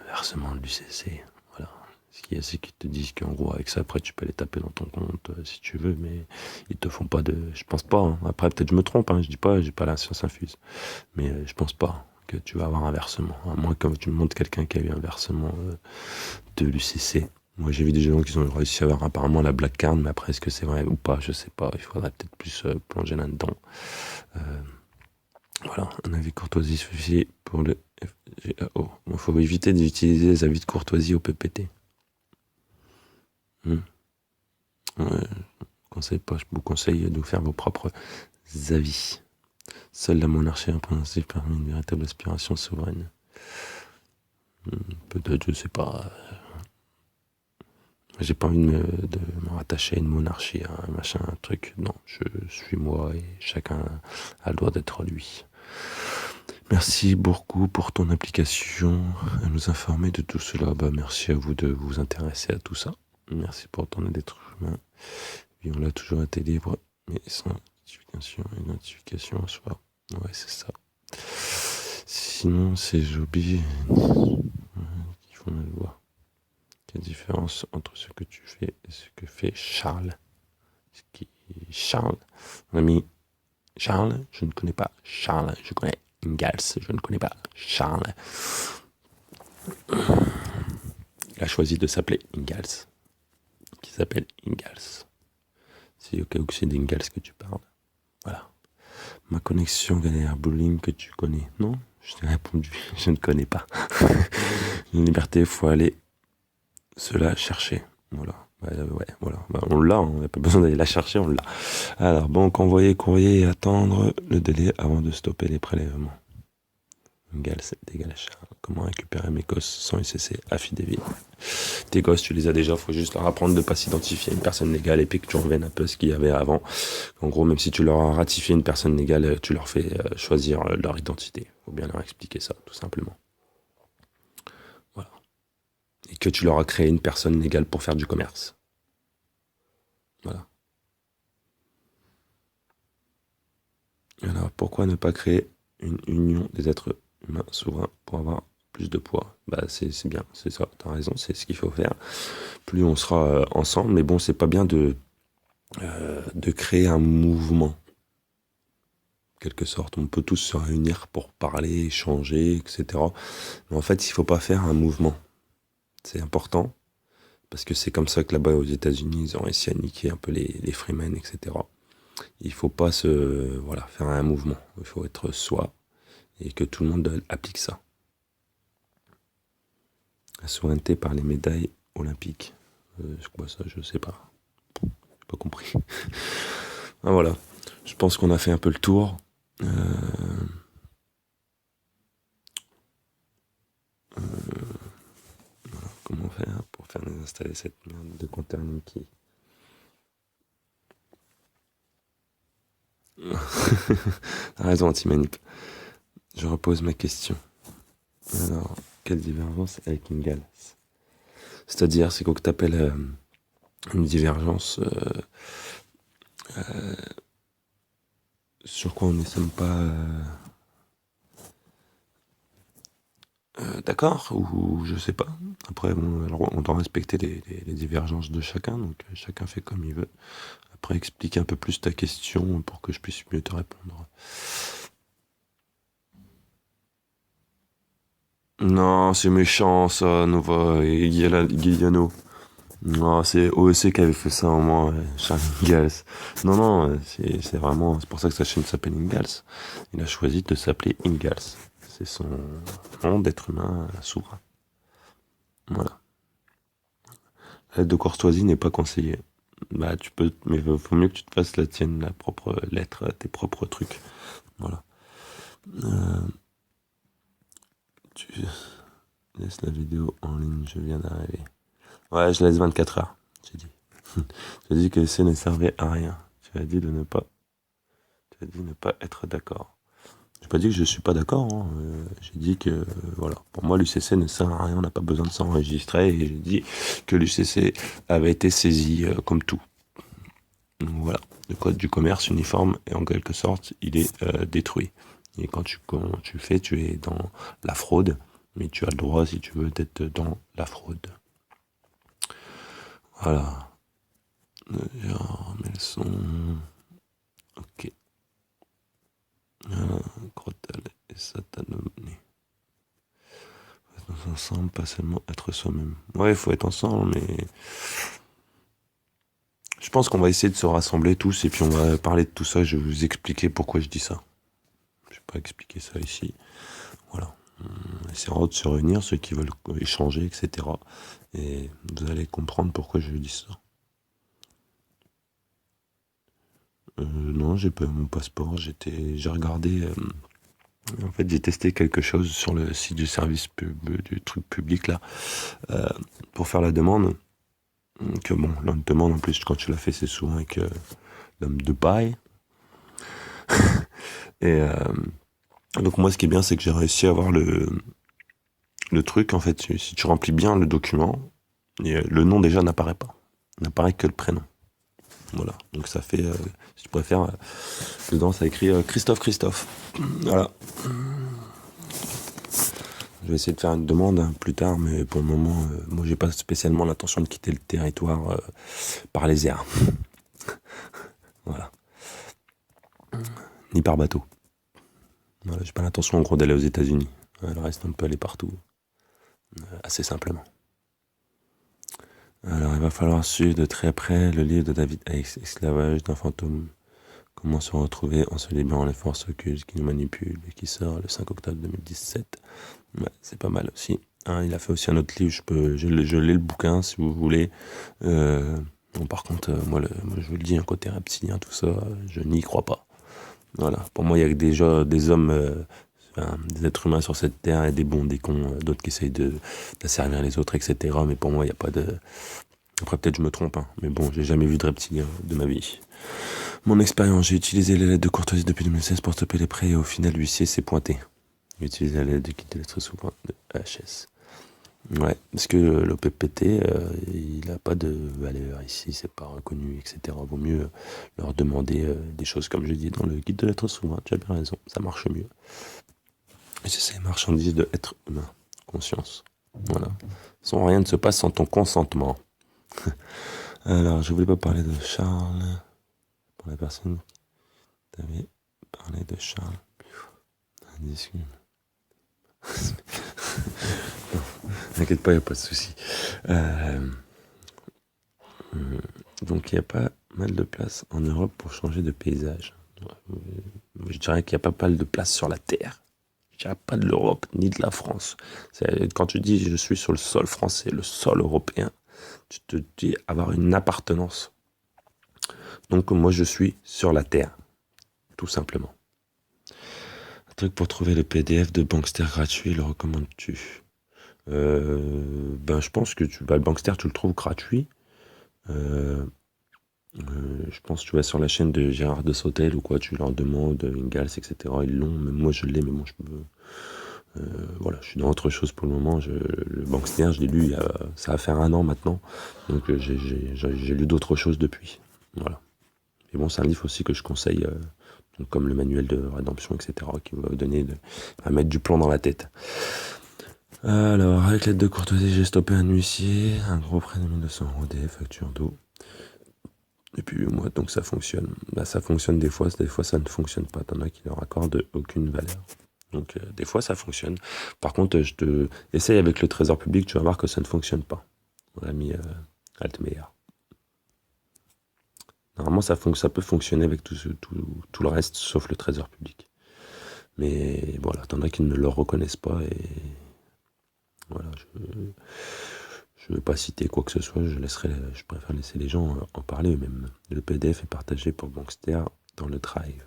versement de l'UCC. Voilà. Ce qu'il y a, c'est qu'ils te disent qu'en gros, avec ça, après, tu peux les taper dans ton compte si tu veux, mais ils te font pas de. Je pense pas. Hein. Après, peut-être je me trompe. Hein. Je dis pas, j'ai pas la science infuse. Mais je pense pas que tu vas avoir un versement. À moins que tu me montres quelqu'un qui a eu un versement de l'UCC. Moi, j'ai vu des gens qui ont réussi à avoir apparemment la Black Card, mais après, est-ce que c'est vrai ou pas? Je sais pas. Il faudrait peut-être plus plonger là-dedans. Voilà, un avis courtoisie suffit pour le FGAO. Il faut éviter d'utiliser les avis de courtoisie au PPT. Ouais, je vous conseille de faire vos propres avis. Seule la monarchie en principe permet une véritable aspiration souveraine. Peut-être, je sais pas. J'ai pas envie de me rattacher à une monarchie, à un machin, un truc. Non, je suis moi et chacun a le droit d'être lui. Merci beaucoup pour ton implication à nous informer de tout cela. Bah, merci à vous de vous intéresser à tout ça. Merci pour ton aide d'être humain. Et on l'a toujours été libre, mais sans identification en soi. Ouais, c'est ça. Sinon, c'est Joby qui font la loi. Quelle différence entre ce que tu fais et ce que fait Charles? Charles, mon ami Charles, je ne connais pas Charles, je connais Ingalls, je ne connais pas Charles. Il a choisi de s'appeler Ingalls, qui s'appelle Ingalls. C'est au cas où c'est d'Ingalls que tu parles. Voilà. Ma connexion galère bowling que tu connais. Non, je t'ai répondu, je ne connais pas. Une liberté, il faut aller cela chercher. Voilà. Ouais, voilà. Bah, on l'a, on n'a pas besoin d'aller la chercher, on l'a. Alors, banque, envoyer courrier et attendre le délai avant de stopper les prélèvements. Ingalls égale à Charles. Comment récupérer mes gosses sans UCC affidavit? Tes gosses, tu les as déjà, faut juste leur apprendre de ne pas s'identifier à une personne légale et puis que tu reviennes un peu ce qu'il y avait avant. En gros, même si tu leur as ratifié une personne légale, tu leur fais choisir leur identité. Faut bien leur expliquer ça, tout simplement. Voilà. Et que tu leur as créé une personne légale pour faire du commerce. Voilà. Alors, pourquoi ne pas créer une union des êtres humains souverains pour avoir plus de poids? Bah, c'est bien, c'est ça, t'as raison, c'est ce qu'il faut faire. Plus on sera ensemble, mais bon, c'est pas bien de créer un mouvement. Quelque sorte, on peut tous se réunir pour parler, échanger, etc. Mais en fait, il faut pas faire un mouvement. C'est important, parce que c'est comme ça que là-bas aux États-Unis, ils ont réussi à niquer un peu les freemen, etc. Il faut pas faire un mouvement. Il faut être soi et que tout le monde applique ça. La souveraineté par les médailles olympiques. C'est quoi ça? Je sais pas. J'ai pas compris. Ah, voilà. Je pense qu'on a fait un peu le tour. Comment faire pour faire installer cette merde de compteur Ninky? T'as raison, anti-manip. Je repose ma question. Alors, quelle divergence avec Ingalls? C'est-à-dire, c'est quoi que t'appelles une divergence sur quoi on ne sommes pas d'accord, ou je sais pas. Après, bon, alors, on doit respecter les divergences de chacun, donc chacun fait comme il veut. Après, explique un peu plus ta question pour que je puisse mieux te répondre. Non, c'est méchant ça, Nova et Guiliano. Non, c'est OEC qui avait fait ça au moins, Charles Ingalls. Non, non, c'est vraiment, c'est pour ça que sa chaîne s'appelle Ingalls. Il a choisi de s'appeler Ingalls. C'est son nom d'être humain souverain. Voilà. L'aide de courtoisie n'est pas conseillée. Bah, tu peux, mais faut mieux que tu te fasses la tienne, la propre lettre, tes propres trucs. Voilà. Euh, tu laisses la vidéo en ligne, je viens d'arriver. Ouais, je laisse 24 heures, j'ai dit. Tu as dit que l'essai ne servait à rien. Tu as dit de ne pas, tu as dit ne pas être d'accord. J'ai pas dit que je suis pas d'accord, hein. J'ai dit que, voilà, pour moi, l'UCC ne sert à rien, on n'a pas besoin de s'enregistrer, et j'ai dit que l'UCC avait été saisi comme tout. Donc voilà, le code du commerce uniforme, et en quelque sorte, il est détruit. Et quand tu fais, tu es dans la fraude, mais tu as le droit, si tu veux, d'être dans la fraude. Voilà. Genre, mais le son... Ok. Voilà, Crotal et Satanomni. Être ensemble, pas seulement être soi-même. Ouais, il faut être ensemble, mais... Je pense qu'on va essayer de se rassembler tous, et puis on va parler de tout ça, je vais vous expliquer pourquoi je dis ça. Je vais pas expliquer ça ici. Voilà. On essaiera de se réunir, ceux qui veulent échanger, etc. Et vous allez comprendre pourquoi je dis ça. Non, j'ai pas eu mon passeport. J'ai regardé. En fait, j'ai testé quelque chose sur le site du service du truc public là, pour faire la demande. Que bon, là, on te demande en plus quand tu l'as fait, c'est souvent avec l'homme de paille. Et donc moi, ce qui est bien, c'est que j'ai réussi à avoir le truc. En fait, si tu remplis bien le document, le nom déjà n'apparaît pas. N'apparaît que le prénom. Voilà. Donc ça fait, si tu préfères, dedans ça écrit Christophe. Voilà. Je vais essayer de faire une demande plus tard, mais pour le moment, moi j'ai pas spécialement l'intention de quitter le territoire par les airs. Voilà. Ni par bateau. Voilà, j'ai pas l'intention en gros d'aller aux États-Unis. Le reste, on peut aller partout, assez simplement. Alors, il va falloir suivre de très près le livre de David Hicks, Esclavage d'un fantôme. Comment se retrouver en se libérant les forces occultes qui nous manipulent, et qui sort le 5 octobre 2017. Ouais, c'est pas mal aussi. Hein, il a fait aussi un autre livre, je l'ai le bouquin si vous voulez. Bon, par contre, moi, je vous le dis, un côté reptilien, tout ça, je n'y crois pas. Voilà. Pour moi, il y a que des hommes, enfin, des êtres humains sur cette terre, et des bons, des cons, d'autres qui essayent d'asservir les autres, etc. Mais pour moi, il n'y a pas de... Après, peut-être je me trompe, hein, mais bon, j'ai jamais vu de reptilien de ma vie. Mon expérience, j'ai utilisé les lettres de courtoisie depuis 2016 pour stopper les prêts, et au final, l'huissier s'est pointé. J'ai utilisé la lettre de quitte de lettres souvent de HS. Ouais, parce que l'OPPT, il n'a pas de valeur ici, c'est pas reconnu, etc. Vaut mieux leur demander des choses comme je dis dans le guide de l'être souverain. Tu as bien raison, ça marche mieux. Et c'est ces marchandises de être humain, conscience. Voilà. Sans rien ne se passe sans ton consentement. Alors, je voulais pas parler de Charles. Pour la personne qui t'avait parlé de Charles. Discute. T'inquiète pas, il n'y a pas de souci. Donc il n'y a pas mal de place en Europe pour changer de paysage. Je dirais qu'il n'y a pas mal de place sur la Terre. Je dirais pas de l'Europe ni de la France. Quand tu dis je suis sur le sol français, le sol européen, tu te dis avoir une appartenance. Donc moi je suis sur la Terre, tout simplement. Un truc pour trouver le PDF de Bankster gratuit, le recommandes-tu? Je pense que le Bankster tu le trouves gratuit. Je pense que tu vas sur la chaîne de Gérard de Sautel ou quoi, tu leur demandes Ingalls, etc. Ils l'ont, même moi je l'ai, mais bon, voilà, je suis dans autre chose pour le moment. Le Bankster, je l'ai lu, ça va faire 1 an maintenant, donc j'ai lu d'autres choses depuis. Voilà. Et bon, c'est un livre aussi que je conseille, donc comme le manuel de rédemption, etc., qui va vous donner à mettre du plomb dans la tête. Alors, avec l'aide de courtoisie, j'ai stoppé un huissier, un gros prêt de 1200 € des factures d'eau. Depuis 8 mois, donc ça fonctionne. Bah, ça fonctionne des fois ça ne fonctionne pas. T'en as qui leur accordent aucune valeur. Donc des fois ça fonctionne. Par contre, je te essaye avec le trésor public, tu vas voir que ça ne fonctionne pas. On a mis Altmeyer. Normalement ça peut fonctionner avec tout le reste, sauf le trésor public. Mais voilà, t'en as qui ne le reconnaissent pas et voilà, je ne vais pas citer quoi que ce soit, je préfère laisser les gens en parler eux-mêmes. Le PDF est partagé pour Bankster dans le Drive.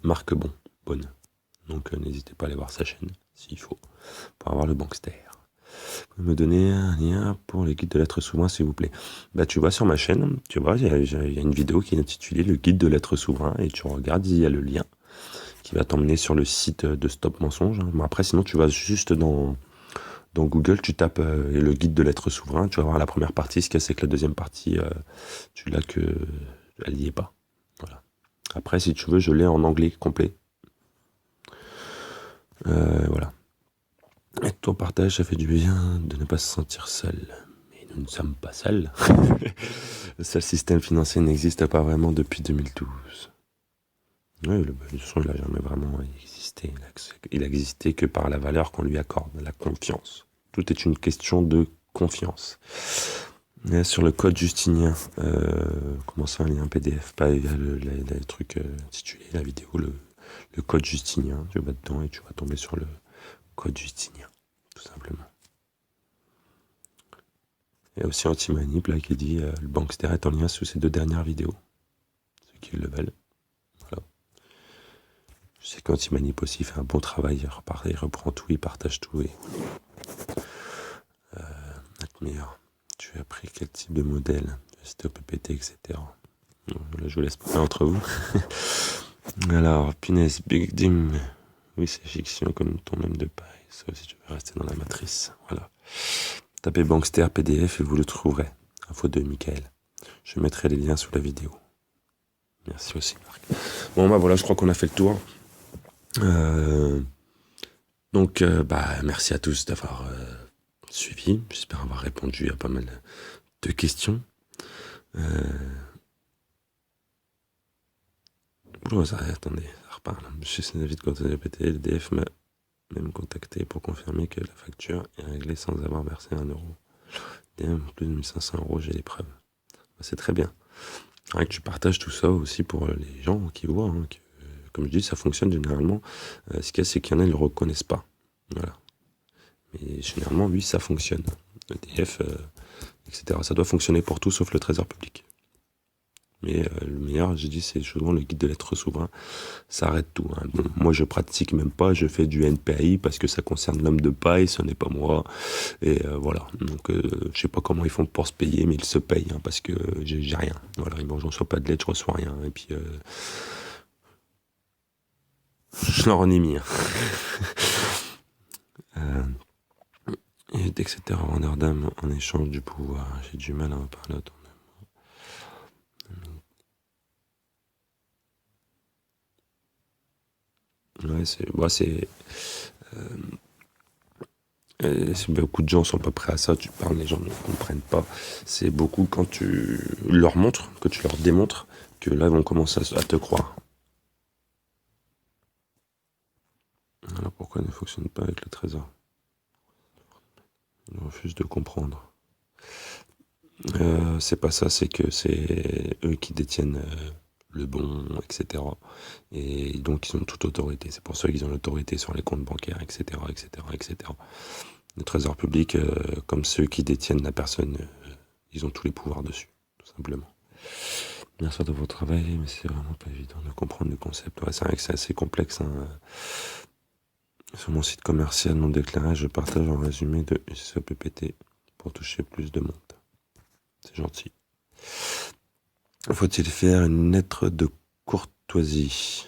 Marque bonne. Donc n'hésitez pas à aller voir sa chaîne, s'il faut, pour avoir le Bankster. Vous pouvez me donner un lien pour le guide de l'être souverain, s'il vous plaît. Bah tu vas sur ma chaîne, tu vois, il y a une vidéo qui est intitulée Le guide de l'être souverain, et tu regardes, il y a le lien qui va t'emmener sur le site de Stop Mensonge. Bon, après, sinon, tu vas juste dans Google, tu tapes le guide de l'être souverain, tu vas voir la première partie, ce qu'il y a, c'est que la deuxième partie, tu l'as que elle n'y est pas. Voilà. Après, si tu veux, je l'ai en anglais complet. Voilà. Et ton partage, ça fait du bien de ne pas se sentir seul. Mais nous ne sommes pas seuls. Le seul système financier n'existe pas vraiment depuis 2012. Oui, de toute façon, il n'a jamais vraiment existé. Il n'a existé que par la valeur qu'on lui accorde, la confiance. Tout est une question de confiance. Et sur le code justinien, comment ça, un lien PDF, pas il y a le truc intitulé, la vidéo, le code justinien, tu vas dedans et tu vas tomber sur le code justinien, tout simplement. Il y a aussi Antimanip là qui dit le Bankster est en lien sous ces 2 dernières vidéos. Ceux qui le veulent. Voilà. Je sais qu'Antimanip aussi fait un bon travail, il reprend tout, il partage tout et meilleur. Tu as pris quel type de modèle? Stop PPT, etc. Bon, là, je vous laisse parler entre vous. Alors, punaise, Big Dim. Oui, c'est fiction comme ton même de paille. Sauf si tu veux rester dans la matrice. Voilà. Tapez Bankster PDF et vous le trouverez. Info de Michael. Je mettrai les liens sous la vidéo. Merci aussi, Marc. Bon, bah voilà, je crois qu'on a fait le tour. Donc, merci à tous d'avoir suivi. J'espère avoir répondu à pas mal de questions. Attendez, ça reparle. Monsieur Sénavide, quand on a pété, le DF m'a même contacté pour confirmer que la facture est réglée sans avoir versé 1 euro. DM, plus de 1500 €, j'ai les preuves. C'est très bien. Que tu partages tout ça aussi pour les gens qui voient. Comme je dis, ça fonctionne généralement. Ce qu'il y a, c'est qu'il y en a, ils ne le reconnaissent pas. Voilà. Mais généralement, oui, ça fonctionne. Le DF, etc. Ça doit fonctionner pour tout sauf le trésor public. Mais le meilleur, j'ai dit, c'est souvent le guide de l'être souverain. Ça arrête tout. Bon, moi, je pratique même pas. Je fais du NPAI parce que ça concerne l'homme de paille. Ce n'est pas moi. Et voilà. Donc, je sais pas comment ils font pour se payer, mais ils se payent parce que j'ai rien. Voilà. Bon, je reçois pas de l'aide, je reçois rien. Et puis, je leur en ai mis. Et etc. Vendeur d'âme en échange du pouvoir. J'ai du mal à en parler autant. Ouais, beaucoup de gens sont pas prêts à ça, tu parles, les gens ne comprennent pas. C'est beaucoup quand tu leur montres, que tu leur démontres, que là ils vont commencer à te croire. Alors pourquoi il ne fonctionne pas avec le trésor? Ils refusent de comprendre. C'est pas ça, c'est que c'est eux qui détiennent le bon, etc. Et donc ils ont toute autorité. C'est pour ça qu'ils ont l'autorité sur les comptes bancaires, etc., etc., etc. Le trésor public, comme ceux qui détiennent la personne, ils ont tous les pouvoirs dessus, tout simplement. Merci de votre travail, mais c'est vraiment pas évident de comprendre le concept. Ouais, c'est vrai que c'est assez complexe. Sur mon site commercial non déclaré, je partage un résumé de SEPPT pour toucher plus de monde. C'est gentil. Faut-il faire une lettre de courtoisie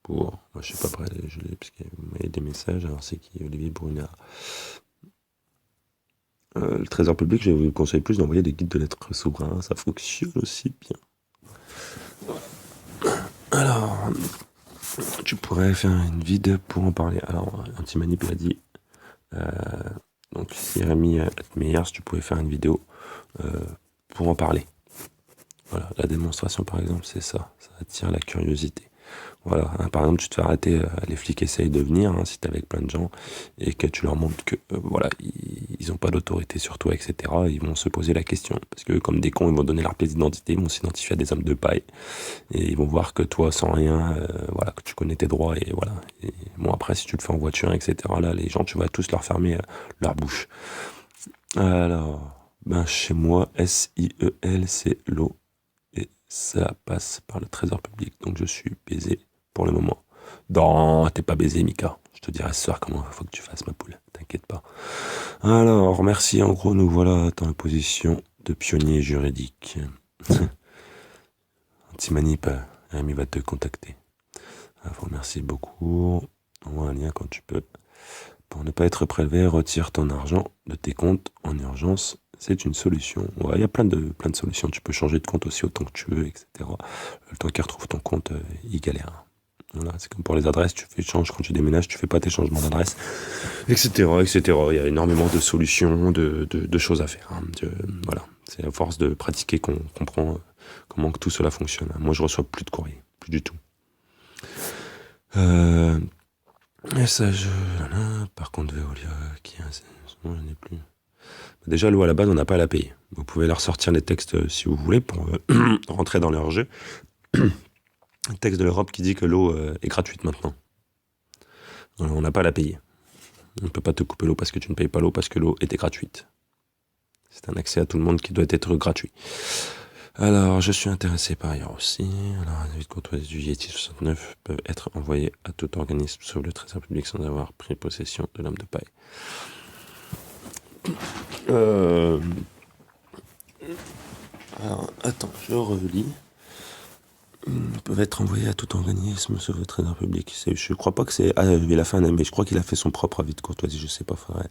pour... Moi, je suis pas prêt, je l'ai, parce qu'il y a des messages. Alors, c'est qui? Olivier Brunard. Le trésor public, je vous conseille plus d'envoyer des guides de lettres souverains. Ça fonctionne aussi bien. Alors, Tu pourrais faire une vidéo pour en parler. Alors, Antimanip l'a dit. Donc, si Rémi Meyers, tu pouvais faire une vidéo pour en parler. Voilà, la démonstration, par exemple, c'est ça. Ça attire la curiosité. Voilà, hein, par exemple, tu te fais arrêter, les flics essayent de venir, hein, si t'es avec plein de gens, et que tu leur montres que, voilà, ils ont pas d'autorité sur toi, etc., ils vont se poser la question. Parce que, comme des cons, ils vont donner leur pièce d'identité, ils vont s'identifier à des hommes de paille, et ils vont voir que toi, sans rien, voilà, que tu connais tes droits, et voilà. Et bon, après, si tu le fais en voiture, etc., là, les gens, tu vas tous leur fermer leur bouche. Alors, ben, chez moi, SIEL, c'est l'eau, et ça passe par le trésor public, donc je suis baisé pour le moment. Non, t'es pas baisé, Mika. Je te dirai ce soir comment il faut que tu fasses, ma poule. T'inquiète pas. Alors, merci. En gros, nous voilà dans la position de pionnier juridique. Antimanip, Rémi va te contacter. Je vous remercie beaucoup. Envoie un lien quand tu peux. Pour ne pas être prélevé, retire ton argent de tes comptes en urgence. C'est une solution. Ouais, il y a plein de solutions. Tu peux changer de compte aussi autant que tu veux, etc. Le temps qu'il retrouve ton compte, il galère. Voilà, c'est comme pour les adresses, tu fais change quand tu déménages, tu fais pas tes changements d'adresse, etc., etc. Il y a énormément de solutions, de choses à faire. Hein. Voilà, c'est à force de pratiquer qu'on comprend comment que tout cela fonctionne. Moi, je reçois plus de courrier, plus du tout. Message, par contre, Veolia, qui a, non, je n'ai plus. Déjà, l'eau à la base, on n'a pas à la payer. Vous pouvez leur sortir les textes si vous voulez pour rentrer dans leur jeu. Le texte de l'Europe qui dit que l'eau est gratuite maintenant. Alors, on n'a pas à la payer. On ne peut pas te couper l'eau parce que tu ne payes pas l'eau, parce que l'eau était gratuite. C'est un accès à tout le monde qui doit être gratuit. Alors, je suis intéressé par ailleurs aussi. Alors, les avis de courtoisie du Yeti 69 peuvent être envoyés à tout organisme sauf le Trésor public sans avoir pris possession de l'homme de paille. Alors, attends, je relis. Ils peuvent être envoyés à tout organisme sauf le Trésor public. Je crois pas que c'est la fin, mais je crois qu'il a fait son propre avis de courtoisie. Je sais pas, faudrait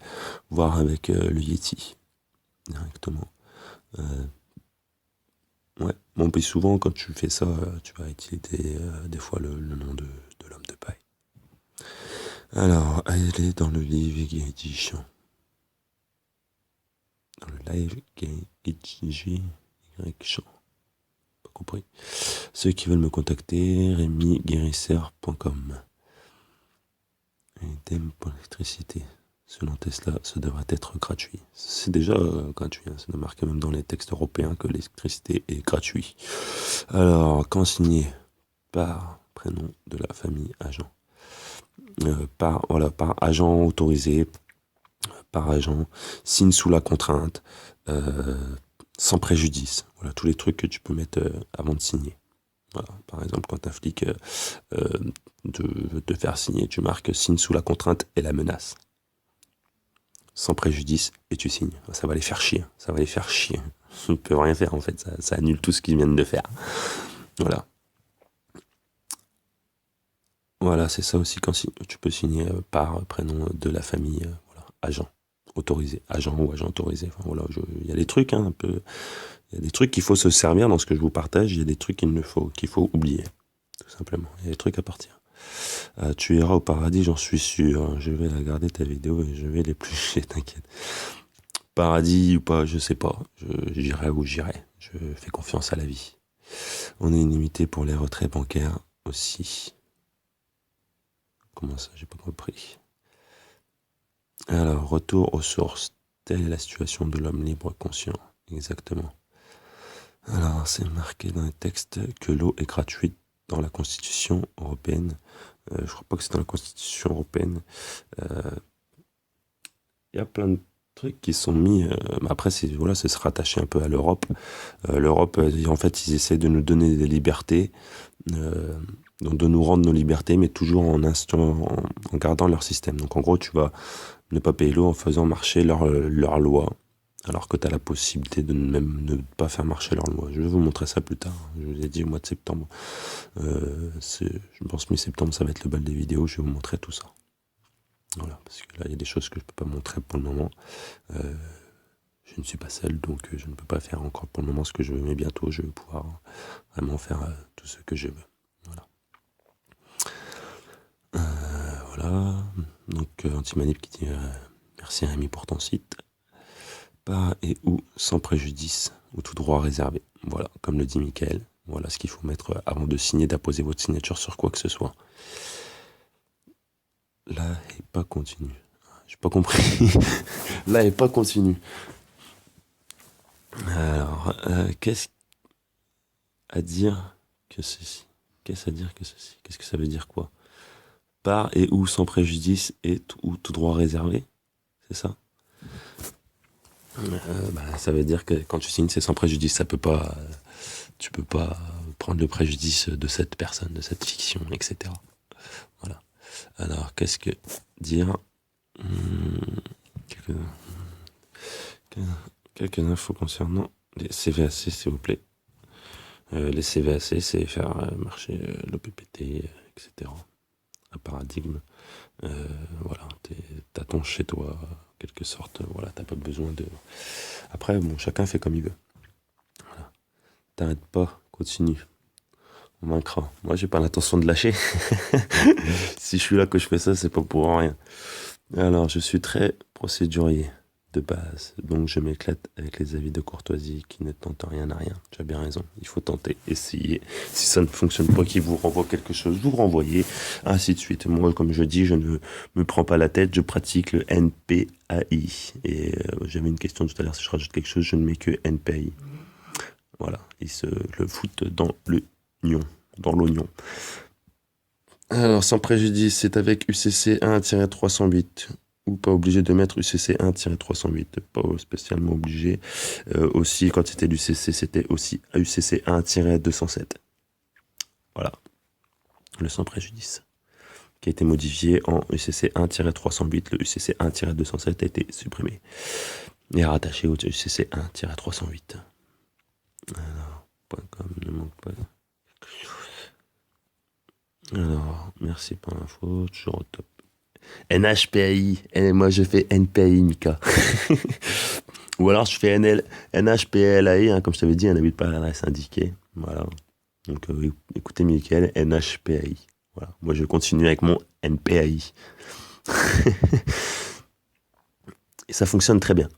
voir avec le Yeti directement. Ouais, bon, puis souvent quand tu fais ça, tu vas utiliser des fois le nom de l'homme de paille. Alors, elle est dans le livre Edition. Dans le live Edition. Pas compris. Ceux qui veulent me contacter, remyguérisseur.com. Idem pour l'électricité. Selon Tesla, ça devrait être gratuit. C'est déjà gratuit, hein. Ça doit marquer même dans les textes européens que l'électricité est gratuite. Alors, quand signé par prénom de la famille agent. Par agent autorisé, par agent, signe sous la contrainte, sans préjudice. Voilà, tous les trucs que tu peux mettre avant de signer. Voilà, par exemple, quand un flic veut te faire signer, tu marques signe sous la contrainte et la menace. Sans préjudice, et tu signes. Ça va les faire chier. Ça va les faire chier. Ils ne peuvent rien faire, en fait. Ça annule tout ce qu'ils viennent de faire. Voilà. Voilà, c'est ça aussi quand tu peux signer par prénom de la famille, voilà, agent autorisé, agent ou agent autorisé. Enfin, voilà, il y a des trucs, hein, un peu, il y a des trucs qu'il faut se servir dans ce que je vous partage. Il y a des trucs qu'il faut oublier, tout simplement. Il y a des trucs à partir. Tu iras au paradis, j'en suis sûr. Je vais regarder ta vidéo et je vais l'éplucher, t'inquiète. Paradis ou pas, je sais pas. J'irai où j'irai. Je fais confiance à la vie. On est illimité pour les retraits bancaires aussi. Comment ça, j'ai pas compris. Alors, retour aux sources. Telle est la situation de l'homme libre conscient. Exactement. Alors, c'est marqué dans les textes que l'eau est gratuite dans la Constitution européenne. Je crois pas que c'est dans la Constitution européenne. Il y a plein de trucs qui sont mis. Mais après, c'est se rattacher un peu à l'Europe. L'Europe, en fait, ils essaient de nous donner des libertés. Donc de nous rendre nos libertés, mais toujours en gardant leur système. Donc en gros, tu vas ne pas payer l'eau en faisant marcher leur loi, alors que tu as la possibilité de même ne pas faire marcher leur loi. Je vais vous montrer ça plus tard. Je vous ai dit au mois de septembre. Je pense mi-septembre, ça va être le bal des vidéos. Je vais vous montrer tout ça. Voilà, parce que là, il y a des choses que je ne peux pas montrer pour le moment. Je ne suis pas seul, donc je ne peux pas faire encore pour le moment ce que je veux, mais bientôt, je vais pouvoir vraiment faire tout ce que je veux. Voilà. Voilà. Donc, Antimanip qui dit merci Rémi pour ton site. Par et ou sans préjudice ou tout droit réservé. Voilà, comme le dit Mickaël. Voilà ce qu'il faut mettre avant de signer, d'apposer votre signature sur quoi que ce soit. Là et pas continu. J'ai pas compris. Là et pas continu. Alors, qu'est-ce à dire que ceci? Qu'est-ce à dire que ceci? Qu'est-ce que ça veut dire quoi? Par et ou sans préjudice et ou tout droit réservé? C'est ça? Ça veut dire que quand tu signes, c'est sans préjudice. Tu peux pas prendre le préjudice de cette personne, de cette fiction, etc. Voilà. Alors, qu'est-ce que dire? Quelques infos concernant les CVAC, s'il vous plaît. Les CVAC, c'est faire marcher l'OPPT, etc. Un paradigme. Voilà, t'as ton chez toi, en quelque sorte. Voilà, t'as pas besoin de. Après, bon, chacun fait comme il veut. Voilà. T'arrêtes pas, continue. On vaincra. Moi, j'ai pas l'intention de lâcher. Si je suis là que je fais ça, c'est pas pour rien. Alors, je suis très procédurier de base, donc je m'éclate avec les avis de courtoisie qui ne tentent rien à rien. Tu as bien raison, il faut tenter, essayer. Si ça ne fonctionne pas, qu'il vous renvoie quelque chose, vous renvoyez, ainsi de suite. Moi, comme je dis, je ne me prends pas la tête, je pratique le NPAI. Et j'avais une question tout à l'heure, si je rajoute quelque chose, je ne mets que NPAI. Voilà, ils se le foutent dans l'oignon. Alors, sans préjudice, c'est avec UCC 1-308 ou pas obligé de mettre UCC 1-308, pas spécialement obligé. Aussi, quand c'était l'UCC, c'était aussi UCC 1-207. Voilà, le sans préjudice, qui a été modifié en UCC 1-308. Le UCC 1-207 a été supprimé et rattaché au UCC 1-308. Alors, .com ne manque pas. Alors, merci pour l'info, toujours au top. NHPAI, et moi je fais NPAI, Mika. Ou alors je fais NHPLAI, hein, comme je t'avais dit, un abus de l'adresse indiquée. Voilà. Donc écoutez Mickaël, NHPAI. Voilà. Moi je continue avec mon NPAI. Et ça fonctionne très bien.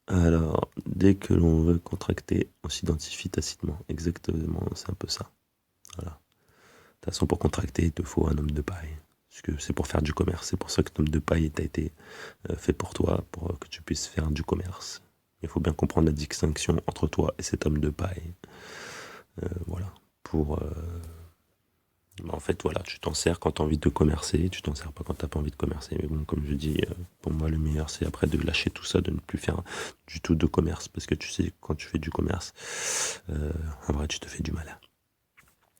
Alors, dès que l'on veut contracter, on s'identifie tacitement. Exactement, c'est un peu ça. Voilà. De toute façon, pour contracter, il te faut un homme de paille. Parce que c'est pour faire du commerce. C'est pour ça que l'homme de paille a été fait pour toi, pour que tu puisses faire du commerce. Il faut bien comprendre la distinction entre toi et cet homme de paille. Voilà. En fait, voilà, tu t'en sers quand tu as envie de commercer, tu t'en sers pas quand tu n'as pas envie de commercer. Mais bon, comme je dis, pour moi, le meilleur, c'est après de lâcher tout ça, de ne plus faire du tout de commerce. Parce que tu sais, quand tu fais du commerce, en vrai, tu te fais du mal.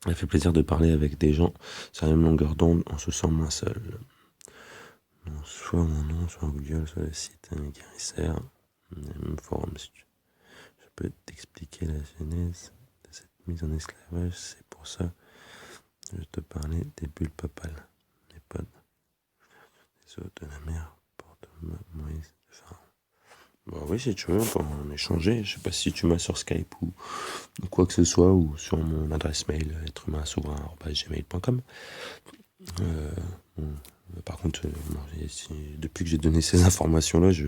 Ça fait plaisir de parler avec des gens sur la même longueur d'onde, on se sent moins seul. Soit mon nom, soit Google, soit le site Guérisseur, même forum. Si je peux t'expliquer la genèse de cette mise en esclavage, c'est pour ça que je te parlais des bulles papales, des pods, des eaux de la mer, porte Moïse de Pharaon. Bah oui, si tu veux, on peut en échanger. Je sais pas si tu m'as sur Skype ou quoi que ce soit, ou sur mon adresse mail, êtrehumainsouverain@gmail.com. Bon, par contre, depuis que j'ai donné ces informations-là, il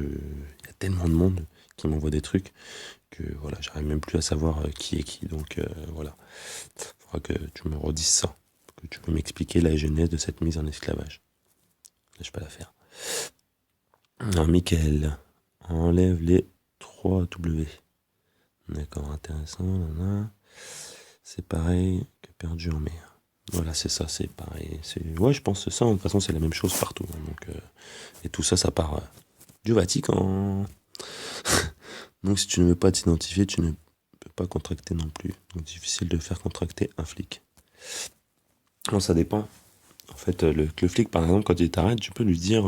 y a tellement de monde qui m'envoie des trucs que voilà, j'arrive même plus à savoir qui est qui. Donc voilà, il faudra que tu me redises ça, que tu peux m'expliquer la genèse de cette mise en esclavage. Je peux la faire. Alors, Mickaël, enlève les 3 W. D'accord, intéressant. C'est pareil que perdu en mer. Voilà, c'est ça, c'est pareil. Ouais, je pense que ça, de toute façon, c'est la même chose partout. Hein, donc, et tout ça, ça part du Vatican. Donc, si tu ne veux pas t'identifier, tu ne peux pas contracter non plus. Donc, difficile de faire contracter un flic. Non, ça dépend. En fait, le flic, par exemple, quand il t'arrête, tu peux lui dire.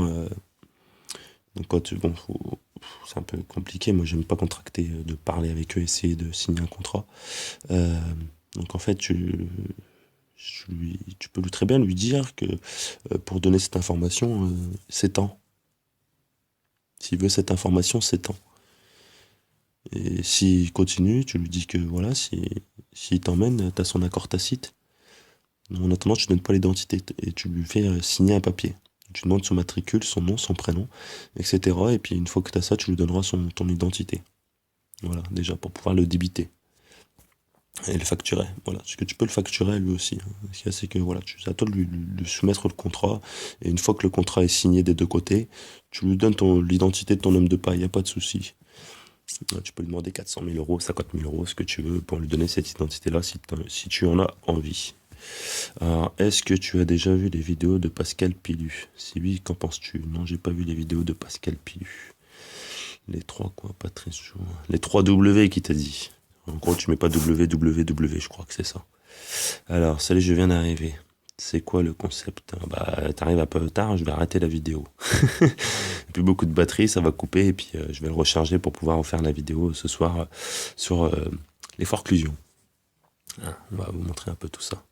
Donc, c'est un peu compliqué. Moi, j'aime pas contracter, de parler avec eux, essayer de signer un contrat. Donc, en fait, tu peux très bien lui dire que pour donner cette information, c'est temps. S'il veut cette information, c'est temps. Et s'il continue, tu lui dis que voilà, s'il t'emmène, t'as son accord tacite. En attendant, tu ne donnes pas l'identité et tu lui fais signer un papier. Tu demandes son matricule, son nom, son prénom, etc. Et puis une fois que tu as ça, tu lui donneras ton identité. Voilà, déjà, pour pouvoir le débiter. Et le facturer, voilà. Parce que tu peux le facturer lui aussi. Ce qu'il y a, c'est que voilà, c'est à toi de lui soumettre le contrat. Et une fois que le contrat est signé des deux côtés, tu lui donnes l'identité de ton homme de paille, il n'y a pas de souci. Tu peux lui demander 400 000 euros, 50 000 euros, ce que tu veux, pour lui donner cette identité-là si tu en as envie. Alors, est-ce que tu as déjà vu les vidéos de Pascal Pilu? Si oui, qu'en penses-tu? Non, j'ai pas vu les vidéos de Pascal Pilu. Les trois quoi, pas très chaud. Les 3 W qui t'a dit. En gros, tu mets pas www, je crois que c'est ça. Alors, salut, je viens d'arriver. C'est quoi le concept? Bah, t'arrives un peu tard, je vais arrêter la vidéo. Et puis beaucoup de batterie, ça va couper, et puis je vais le recharger pour pouvoir en faire la vidéo ce soir sur les forclusions. On va vous montrer un peu tout ça.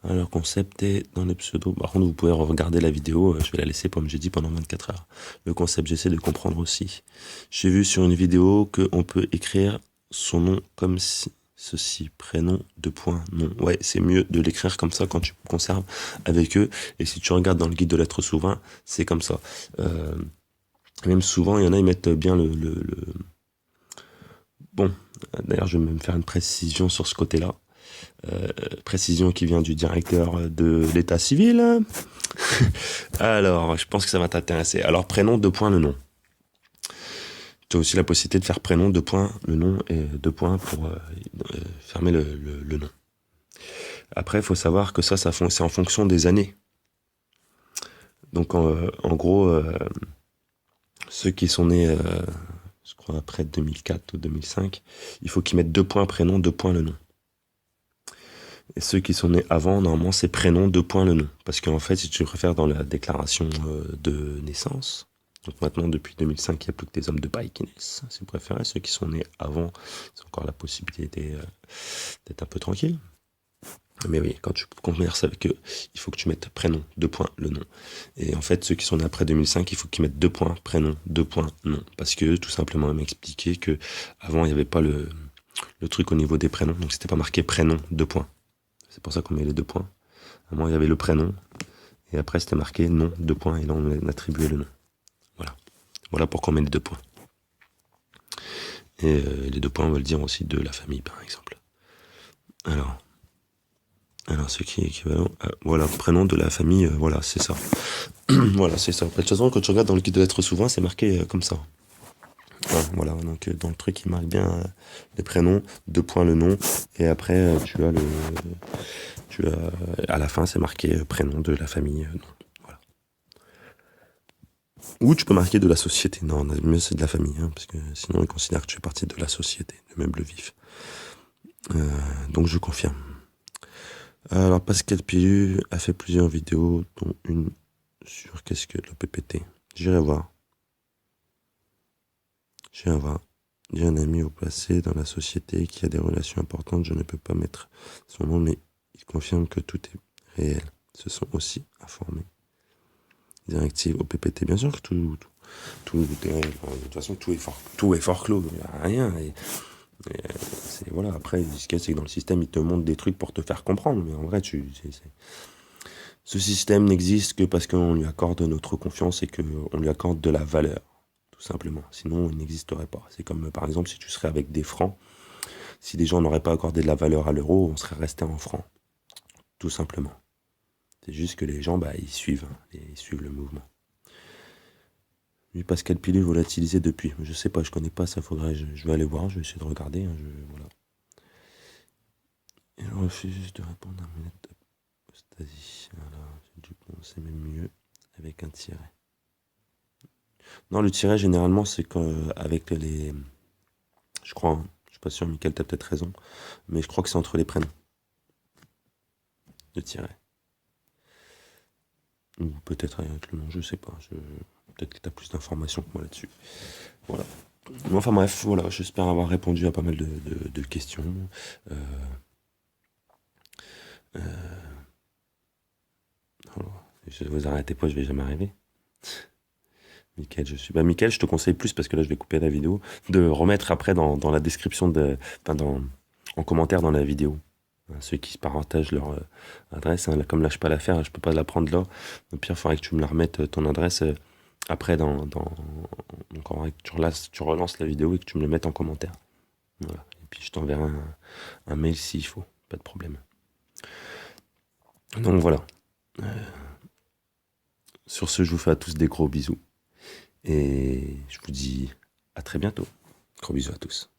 Alors, le concept est dans les pseudos. Par contre, vous pouvez regarder la vidéo, je vais la laisser, comme j'ai dit, pendant 24 heures. Le concept, j'essaie de comprendre aussi. J'ai vu sur une vidéo qu'on peut écrire son nom comme ceci, prénom, nom. Ouais, c'est mieux de l'écrire comme ça quand tu conserves avec eux. Et si tu regardes dans le guide de lettres souvent, c'est comme ça. Même souvent, il y en a, ils mettent bien Bon, d'ailleurs, je vais même faire une précision sur ce côté-là. Précision qui vient du directeur de l'état civil. Alors, je pense que ça va t'intéresser. Alors, prénom, le nom. Tu as aussi la possibilité de faire prénom, le nom, et pour fermer le nom. Après, il faut savoir que c'est en fonction des années. Donc, en gros, ceux qui sont nés, je crois, après 2004 ou 2005, il faut qu'ils mettent prénom, le nom. Et ceux qui sont nés avant, normalement, c'est prénom, le nom. Parce qu'en fait, si tu préfères dans la déclaration de naissance, donc maintenant, depuis 2005, il n'y a plus que des hommes de paille qui naissent. Si vous préférez, ceux qui sont nés avant, ils ont encore la possibilité d'être un peu tranquille. Mais oui, quand tu converses avec eux, il faut que tu mettes prénom, le nom. Et en fait, ceux qui sont nés après 2005, il faut qu'ils mettent prénom, nom. Parce que, tout simplement, ils m'expliquaient que avant, il n'y avait pas le truc au niveau des prénoms. Donc, c'était pas marqué prénom, C'est pour ça qu'on met les 2 points. À moi, il y avait le prénom. Et après, c'était marqué nom, 2 points. Et là, on attribuait le nom. Voilà. Voilà pourquoi on met les 2 points. Et les 2 points, on va le dire aussi de la famille, par exemple. Alors ce qui est équivalent à, voilà, prénom de la famille, voilà, c'est ça. Voilà, c'est ça. De toute façon, quand tu regardes dans le guide de lettres souvent, c'est marqué comme ça. Voilà, donc dans le truc, il marque bien les prénoms, 2 points le nom, et après, à la fin, c'est marqué prénom de la famille, non. Voilà. Ou tu peux marquer de la société. Non, mieux c'est de la famille, parce que sinon, ils considèrent que tu fais partie de la société, de meuble vif. Donc, je confirme. Alors, Pascal Pilu a fait plusieurs vidéos, dont une sur qu'est-ce que le PPT. J'irai voir. J'ai un ami au passé dans la société qui a des relations importantes. Je ne peux pas mettre son nom, mais il confirme que tout est réel. Se sont aussi informés. Directive au PPT. Bien sûr que tout est réel. De toute façon, tout est fort clos. Il n'y a rien. Voilà. Après, ce qu'il y a, c'est que dans le système, il te montre des trucs pour te faire comprendre. Mais en vrai, ce système n'existe que parce qu'on lui accorde notre confiance et qu'on lui accorde de la valeur. Tout simplement. Sinon, il n'existerait pas. C'est comme, par exemple, si tu serais avec des francs, si les gens n'auraient pas accordé de la valeur à l'euro, on serait resté en francs. Tout simplement. C'est juste que les gens, ils suivent. Ils suivent le mouvement. Oui, Pascal Pilu volatilisé depuis. Je sais pas, je connais pas ça. Je vais aller voir, je vais essayer de regarder. Voilà. Il refuse de répondre à mes lettres d'apostasie. Voilà, c'est même mieux avec un tiret. Non, le tiret, généralement, c'est avec les... Je crois, je suis pas sûr, Mickaël, t'as peut-être raison, mais je crois que c'est entre les prénoms. Le tiret. Ou peut-être avec le nom, je sais pas. Peut-être que t'as plus d'informations que moi là-dessus. Voilà. Enfin bref, voilà, j'espère avoir répondu à pas mal de questions. Je vous arrêtez pas, je vais jamais arriver. Mickaël, Mickaël, je te conseille plus, parce que là je vais couper la vidéo, de remettre après dans la description en commentaire dans la vidéo. Ceux qui se partagent leur adresse, hein. Là, comme là, je peux pas la faire, je peux pas la prendre là. Au pire, il faudrait que tu me la remettes, ton adresse, après, donc, il faudrait que tu relances la vidéo et que tu me le mettes en commentaire. Voilà. Et puis, je t'enverrai un mail s'il faut, pas de problème. Donc, voilà. Sur ce, je vous fais à tous des gros bisous. Et je vous dis à très bientôt. Gros bisous à tous.